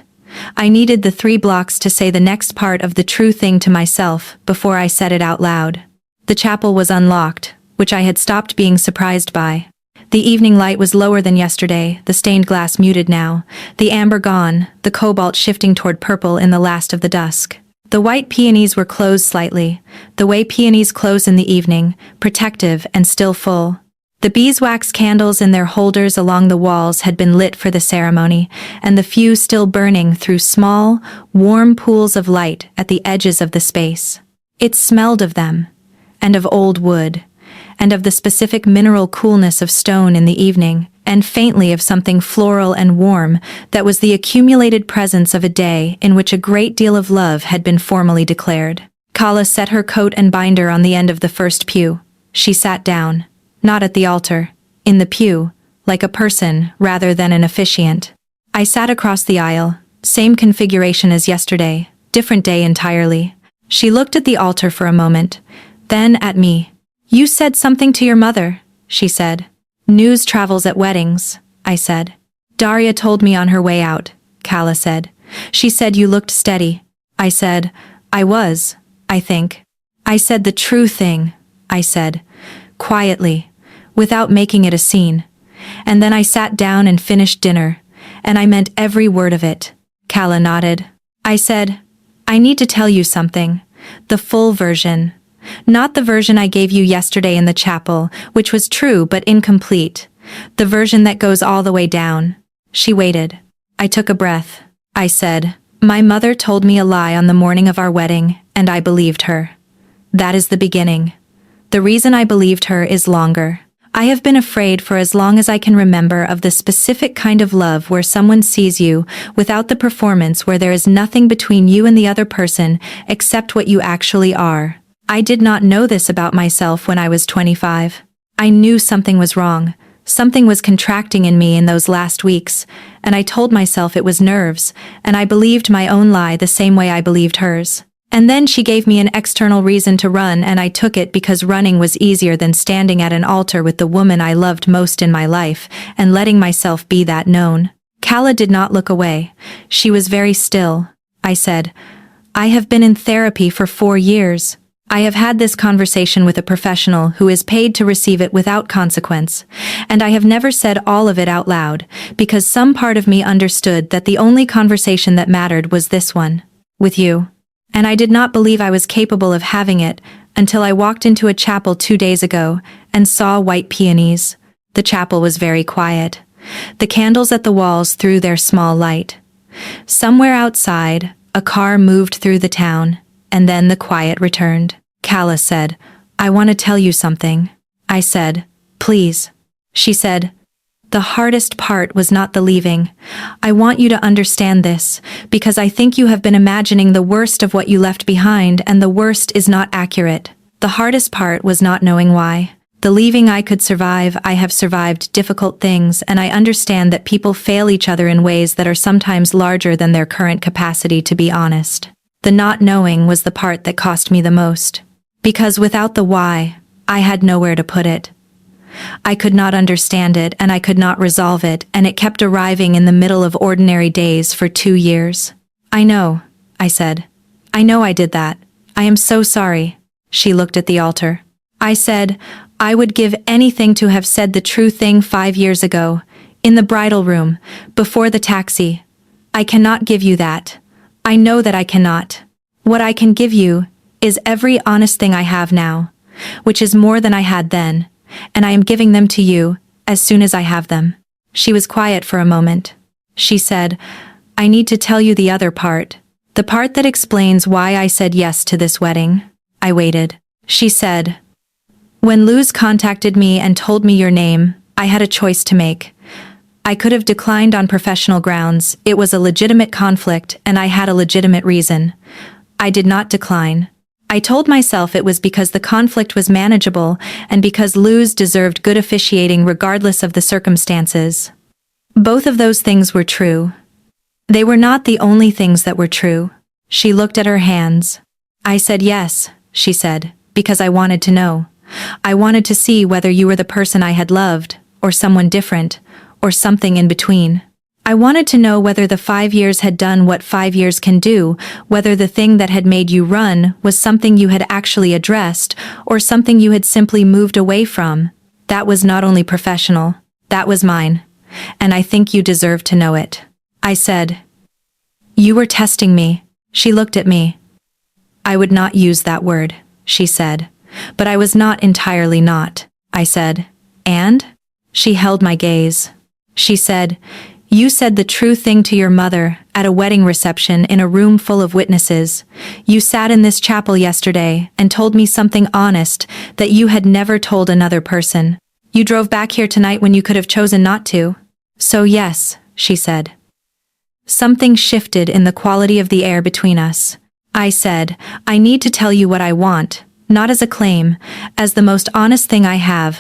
I needed the 3 blocks to say the next part of the true thing to myself before I said it out loud. The chapel was unlocked, which I had stopped being surprised by. The evening light was lower than yesterday, the stained glass muted now, the amber gone, the cobalt shifting toward purple in the last of the dusk. The white peonies were closed slightly, the way peonies close in the evening, protective and still full. The beeswax candles in their holders along the walls had been lit for the ceremony, and the few still burning threw small, warm pools of light at the edges of the space. It smelled of them, and of old wood, and of the specific mineral coolness of stone in the evening, and faintly of something floral and warm that was the accumulated presence of a day in which a great deal of love had been formally declared. Calla set her coat and binder on the end of the first pew. She sat down. Not at the altar, in the pew, like a person rather than an officiant. I sat across the aisle, same configuration as yesterday, different day entirely. She looked at the altar for a moment, then at me. "You said something to your mother," she said. "News travels at weddings," I said. "Daria told me on her way out," Calla said. "She said you looked steady." I said, "I was, I think." "I said the true thing," I said, quietly, without making it a scene. "And then I sat down and finished dinner, and I meant every word of it." Calla nodded. I said, "I need to tell you something. The full version. Not the version I gave you yesterday in the chapel, which was true but incomplete. The version that goes all the way down." She waited. I took a breath. I said, "My mother told me a lie on the morning of our wedding, and I believed her. That is the beginning. The reason I believed her is longer. I have been afraid for as long as I can remember of the specific kind of love where someone sees you without the performance, where there is nothing between you and the other person except what you actually are. I did not know this about myself when I was 25. I knew something was wrong. Something was contracting in me in those last weeks, and I told myself it was nerves, and I believed my own lie the same way I believed hers. And then she gave me an external reason to run, and I took it because running was easier than standing at an altar with the woman I loved most in my life and letting myself be that known. Calla did not look away. She was very still. I said, "I have been in therapy for 4 years. I have had this conversation with a professional who is paid to receive it without consequence, and I have never said all of it out loud, because some part of me understood that the only conversation that mattered was this one, with you. And I did not believe I was capable of having it until I walked into a chapel 2 days ago and saw white peonies. The chapel was very quiet. The candles at the walls threw their small light. Somewhere outside, a car moved through the town, and then the quiet returned. Calla said, "I want to tell you something." I said, "Please." She said, The hardest part was not the leaving. I want you to understand this, because I think you have been imagining the worst of what you left behind, and the worst is not accurate. The hardest part was not knowing why. The leaving I could survive. I have survived difficult things, and I understand that people fail each other in ways that are sometimes larger than their current capacity to be honest. The not knowing was the part that cost me the most. Because without the why, I had nowhere to put it. I could not understand it, and I could not resolve it, and it kept arriving in the middle of ordinary days for 2 years. I know, I said. I know I did that. I am so sorry. She looked at the altar. I said, I would give anything to have said the true thing 5 years ago, in the bridal room, before the taxi. I cannot give you that. I know that I cannot. What I can give you is every honest thing I have now, which is more than I had then, and I am giving them to you as soon as I have them. She was quiet for a moment. She said, I need to tell you the other part, the part that explains why I said yes to this wedding. I waited. She said, when Luz contacted me and told me your name, I had a choice to make. I could have declined on professional grounds. It was a legitimate conflict, and I had a legitimate reason. I did not decline. I told myself it was because the conflict was manageable and because Luz deserved good officiating regardless of the circumstances. Both of those things were true. They were not the only things that were true. She looked at her hands. I said yes, she said, because I wanted to know. I wanted to see whether you were the person I had loved, or someone different, or something in between. I wanted to know whether the 5 years had done what 5 years can do, whether the thing that had made you run was something you had actually addressed, or something you had simply moved away from. That was not only professional, that was mine. And I think you deserve to know it. I said, you were testing me. She looked at me. I would not use that word, she said. But I was not entirely not, I said. And? She held my gaze. She said, you said the true thing to your mother at a wedding reception in a room full of witnesses. You sat in this chapel yesterday and told me something honest that you had never told another person. You drove back here tonight when you could have chosen not to. So yes, she said. Something shifted in the quality of the air between us. I said, I need to tell you what I want, not as a claim, as the most honest thing I have.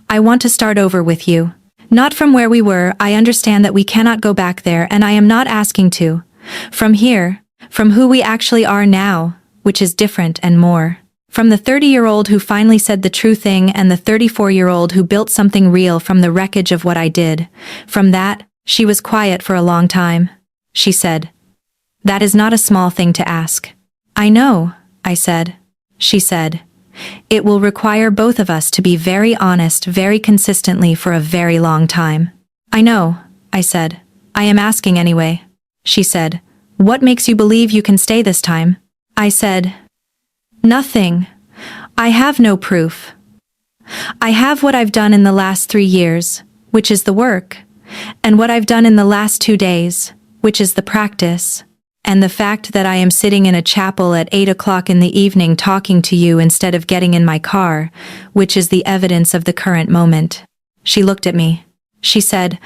I want to start over with you. Not from where we were. I understand that we cannot go back there, and I am not asking to. From here, from who we actually are now, which is different and more. From the 30-year-old who finally said the true thing and the 34-year-old who built something real from the wreckage of what I did. From that, she was quiet for a long time. She said, that is not a small thing to ask. I know, I said. She said, it will require both of us to be very honest very consistently for a very long time. I know, I said. I am asking anyway. She said, what makes you believe you can stay this time? I said, nothing. I have no proof. I have what I've done in the last 3 years, which is the work, and what I've done in the last 2 days, which is the practice. And the fact that I am sitting in a chapel at 8 o'clock in the evening talking to you instead of getting in my car, which is the evidence of the current moment. She looked at me. She said,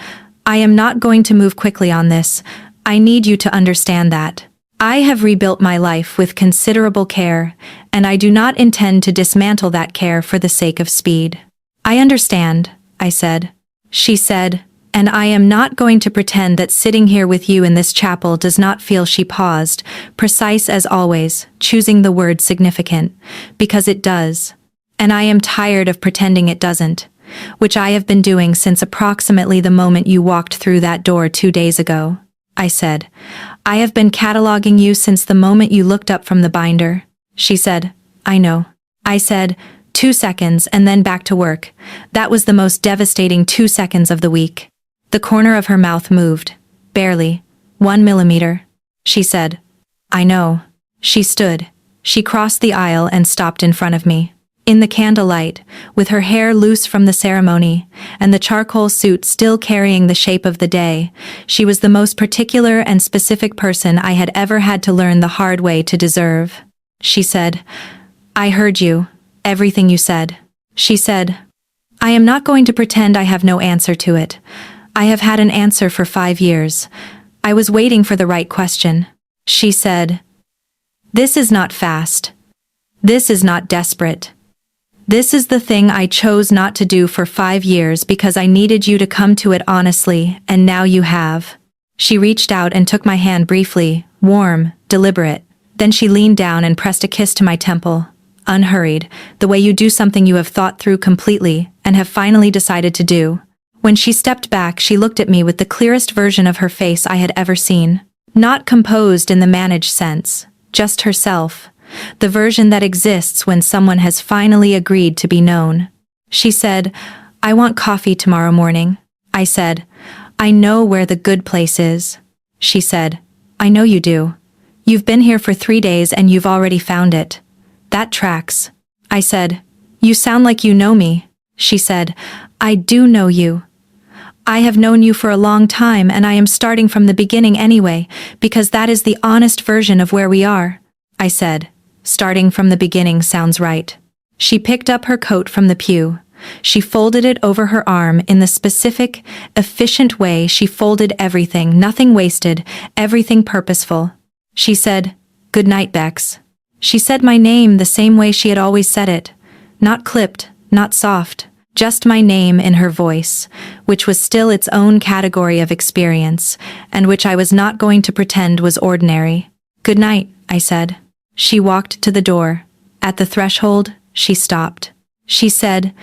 I am not going to move quickly on this. I need you to understand that. I have rebuilt my life with considerable care, and I do not intend to dismantle that care for the sake of speed. I understand, I said. She said, and I am not going to pretend that sitting here with you in this chapel does not feel. She paused, precise as always, choosing the word significant, because it does. And I am tired of pretending it doesn't, which I have been doing since approximately the moment you walked through that door 2 days ago. I said, I have been cataloging you since the moment you looked up from the binder. She said, I know. I said, 2 seconds and then back to work. That was the most devastating 2 seconds of the week. The corner of her mouth moved, barely, 1 millimeter. She said, I know. She stood. She crossed the aisle and stopped in front of me. In the candlelight, with her hair loose from the ceremony, and the charcoal suit still carrying the shape of the day, she was the most particular and specific person I had ever had to learn the hard way to deserve. She said, I heard you, everything you said. She said, I am not going to pretend I have no answer to it. I have had an answer for 5 years. I was waiting for the right question. She said, "This is not fast. This is not desperate. This is the thing I chose not to do for 5 years because I needed you to come to it honestly, and now you have." She reached out and took my hand briefly, warm, deliberate. Then she leaned down and pressed a kiss to my temple, unhurried, the way you do something you have thought through completely and have finally decided to do. When she stepped back, she looked at me with the clearest version of her face I had ever seen. Not composed in the managed sense, just herself. The version that exists when someone has finally agreed to be known. She said, "I want coffee tomorrow morning." I said, "I know where the good place is." She said, "I know you do. You've been here for 3 days and you've already found it. That tracks." I said, "You sound like you know me." She said, "I do know you. I have known you for a long time and I am starting from the beginning anyway, because that is the honest version of where we are." I said, "Starting from the beginning sounds right." She picked up her coat from the pew. She folded it over her arm in the specific, efficient way she folded everything, nothing wasted, everything purposeful. She said, "Good night, Bex." She said my name the same way she had always said it. Not clipped, not soft, just my name in her voice, which was still its own category of experience, and which I was not going to pretend was ordinary. "Good night," I said. She walked to the door. At the threshold, she stopped. She said,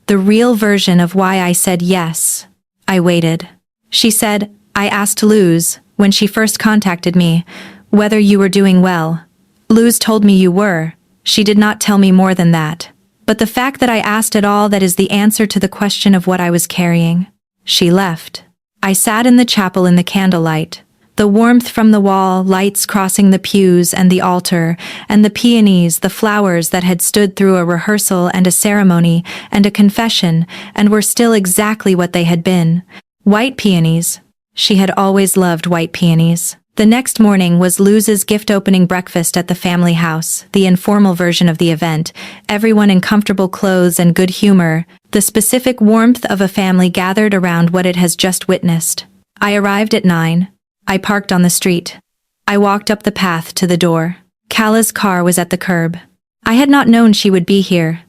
the real version of why I said yes. I waited. She said, "I asked Luz, when she first contacted me, whether you were doing well. Luz told me you were. She did not tell me more than that. But the fact that I asked at all, that is the answer to the question of what I was carrying." She left. I sat in the chapel in the candlelight. The warmth from the wall, lights crossing the pews and the altar, and the peonies, the flowers that had stood through a rehearsal and a ceremony and a confession and were still exactly what they had been. White peonies. She had always loved white peonies. The next morning was Luz's gift-opening breakfast at the family house, the informal version of the event, everyone in comfortable clothes and good humor, the specific warmth of a family gathered around what it has just witnessed. I arrived at 9. I parked on the street. I walked up the path to the door. Kala's car was at the curb. I had not known she would be here.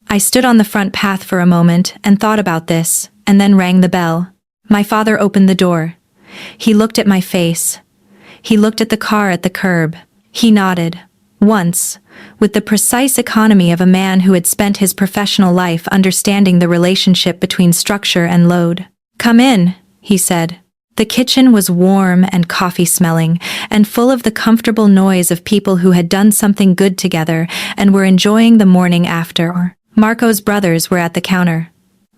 I stood on the front path for a moment and thought about this, and then rang the bell. My father opened the door. He looked at my face. He looked at the car at the curb. He nodded. Once, with the precise economy of a man who had spent his professional life understanding the relationship between structure and load. "Come in," he said. The kitchen was warm and coffee-smelling, and full of the comfortable noise of people who had done something good together and were enjoying the morning after. Marco's brothers were at the counter.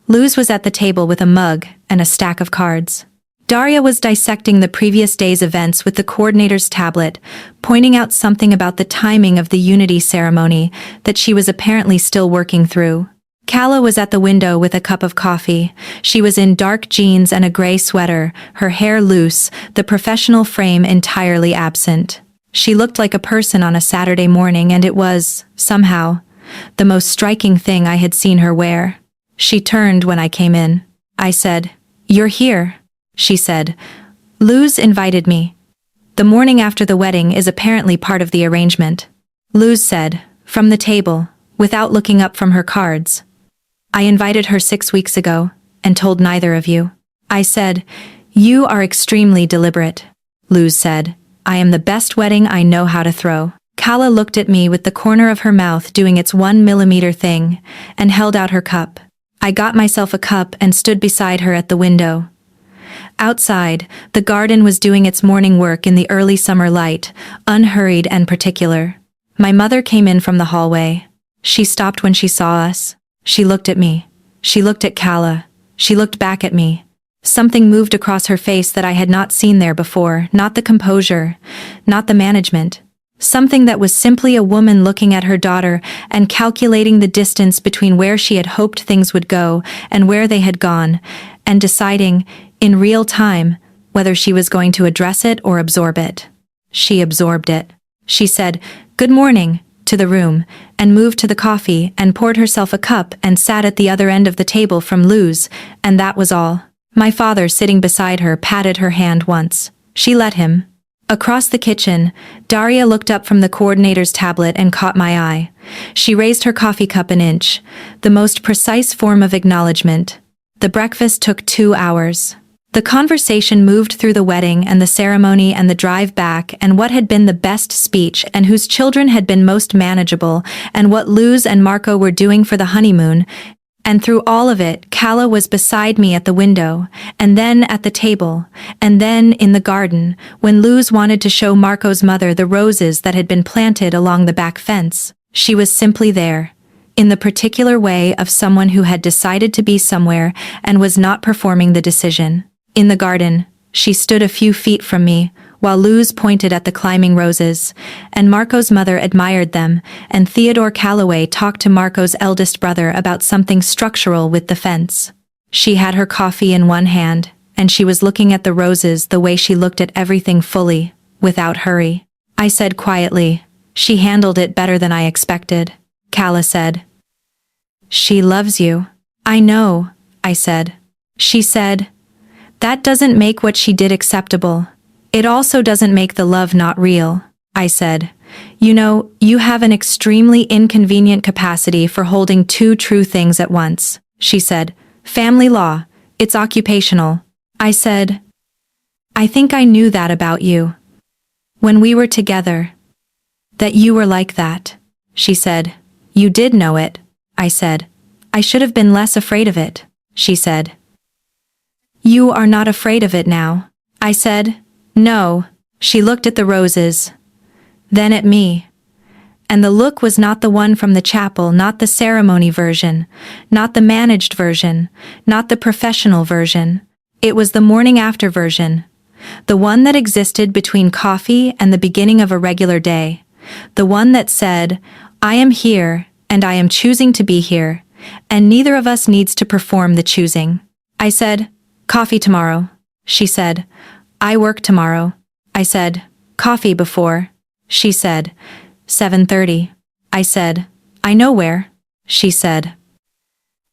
Luz was at the table with a mug and a stack of cards. Daria was dissecting the previous day's events with the coordinator's tablet, pointing out something about the timing of the unity ceremony that she was apparently still working through. Kala was at the window with a cup of coffee. She was in dark jeans and a gray sweater, her hair loose, the professional frame entirely absent. She looked like a person on a Saturday morning, and it was, somehow, the most striking thing I had seen her wear. She turned when I came in. I said, "You're here," she said. "Luz invited me. The morning after the wedding is apparently part of the arrangement." Luz said, from the table, without looking up from her cards. "I invited her 6 weeks ago, and told neither of you." I said, "You are extremely deliberate." Luz said, "I am the best wedding I know how to throw." Kala looked at me with the corner of her mouth doing its 1 millimeter thing, and held out her cup. I got myself a cup and stood beside her at the window. Outside, the garden was doing its morning work in the early summer light, unhurried and particular. My mother came in from the hallway. She stopped when she saw us. She looked at me. She looked at Kala. She looked back at me. Something moved across her face that I had not seen there before, not the composure, not the management. Something that was simply a woman looking at her daughter and calculating the distance between where she had hoped things would go and where they had gone, and deciding, in real time, whether she was going to address it or absorb it. She absorbed it. She said, "Good morning," to the room, and moved to the coffee and poured herself a cup and sat at the other end of the table from Luz, and that was all. My father, sitting beside her, patted her hand once. She let him. Across the kitchen, Daria looked up from the coordinator's tablet and caught my eye. She raised her coffee cup an inch, the most precise form of acknowledgement. The breakfast took 2 hours. The conversation moved through the wedding and the ceremony and the drive back and what had been the best speech and whose children had been most manageable and what Luz and Marco were doing for the honeymoon. And through all of it, Calla was beside me at the window, and then at the table, and then in the garden, when Luz wanted to show Marco's mother the roses that had been planted along the back fence. She was simply there, in the particular way of someone who had decided to be somewhere and was not performing the decision. In the garden, she stood a few feet from me, while Luz pointed at the climbing roses, and Marco's mother admired them, and Theodore Calloway talked to Marco's eldest brother about something structural with the fence. She had her coffee in one hand, and she was looking at the roses the way she looked at everything fully, without hurry. I said quietly, "She handled it better than I expected." Calla said, "She loves you." "I know," I said. She said, "That doesn't make what she did acceptable. It also doesn't make the love not real." I said, "You know, you have an extremely inconvenient capacity for holding two true things at once." She said, "Family law, it's occupational." I said, "I think I knew that about you. When we were together. That you were like that." She said, "You did know it." I said, "I should have been less afraid of it." She said, "You are not afraid of it now." I said, "No." She looked at the roses, then at me. And the look was not the one from the chapel, not the ceremony version, not the managed version, not the professional version. It was the morning after version. The one that existed between coffee and the beginning of a regular day. The one that said, "I am here, and I am choosing to be here, and neither of us needs to perform the choosing." I said, "Coffee tomorrow." She said, "I work tomorrow." I said, "Coffee before." She said, 7:30. I said, "I know where." She said,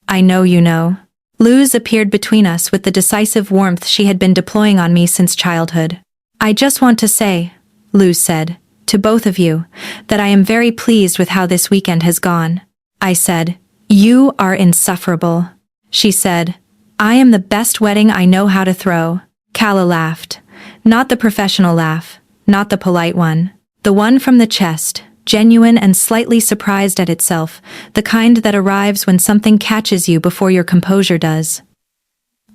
"I know you know." Luz appeared between us with the decisive warmth she had been deploying on me since childhood. "I just want to say," Luz said, "to both of you, that I am very pleased with how this weekend has gone." I said, "You are insufferable." She said, "I am the best wedding I know how to throw." Calla laughed. Not the professional laugh, not the polite one. The one from the chest, genuine and slightly surprised at itself, the kind that arrives when something catches you before your composure does.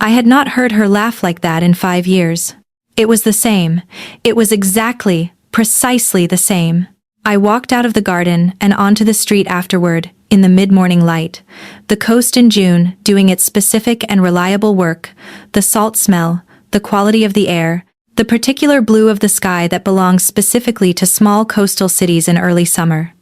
I had not heard her laugh like that in 5 years. It was the same. It was exactly, precisely the same. I walked out of the garden and onto the street afterward, in the mid-morning light. The coast in June, doing its specific and reliable work, the salt smell, the quality of the air, the particular blue of the sky that belongs specifically to small coastal cities in early summer.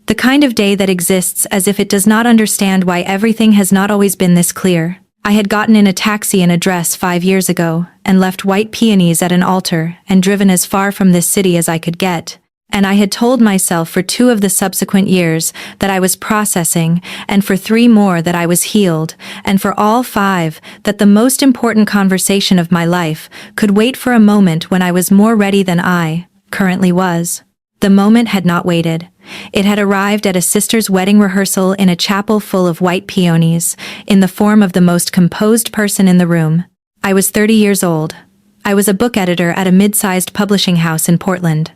The kind of day that exists as if it does not understand why everything has not always been this clear. I had gotten in a taxi in a dress 5 years ago, and left white peonies at an altar, and driven as far from this city as I could get. And I had told myself for 2 of the subsequent years that I was processing, and for 3 more that I was healed, and for all 5 that the most important conversation of my life could wait for a moment when I was more ready than I currently was. The moment had not waited. It had arrived at a sister's wedding rehearsal in a chapel full of white peonies, in the form of the most composed person in the room. I was 30 years old. I was a book editor at a mid-sized publishing house in Portland.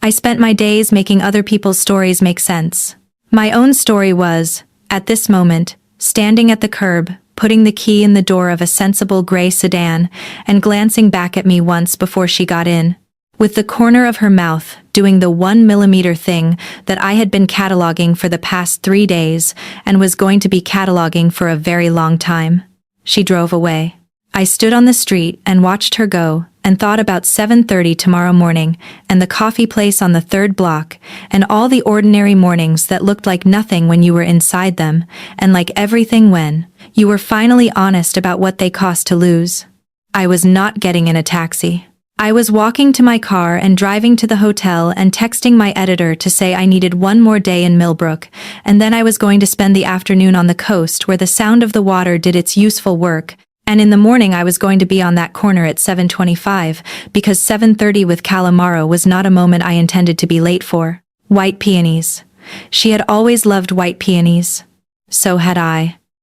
I spent my days making other people's stories make sense. My own story was, at this moment, standing at the curb, putting the key in the door of a sensible gray sedan, and glancing back at me once before she got in, with the corner of her mouth doing the 1 millimeter thing that I had been cataloging for the past 3 days and was going to be cataloging for a very long time. She drove away. I stood on the street and watched her go, and thought about 7:30 tomorrow morning, and the coffee place on the 3rd block, and all the ordinary mornings that looked like nothing when you were inside them, and like everything when you were finally honest about what they cost to lose. I was not getting in a taxi. I was walking to my car and driving to the hotel and texting my editor to say I needed 1 more day in Millbrook, and then I was going to spend the afternoon on the coast where the sound of the water did its useful work, And in the morning I was going to be on that corner at 7:25, because 7:30 with Calamaro was not a moment I intended to be late for. White peonies. She had always loved white peonies. So had I.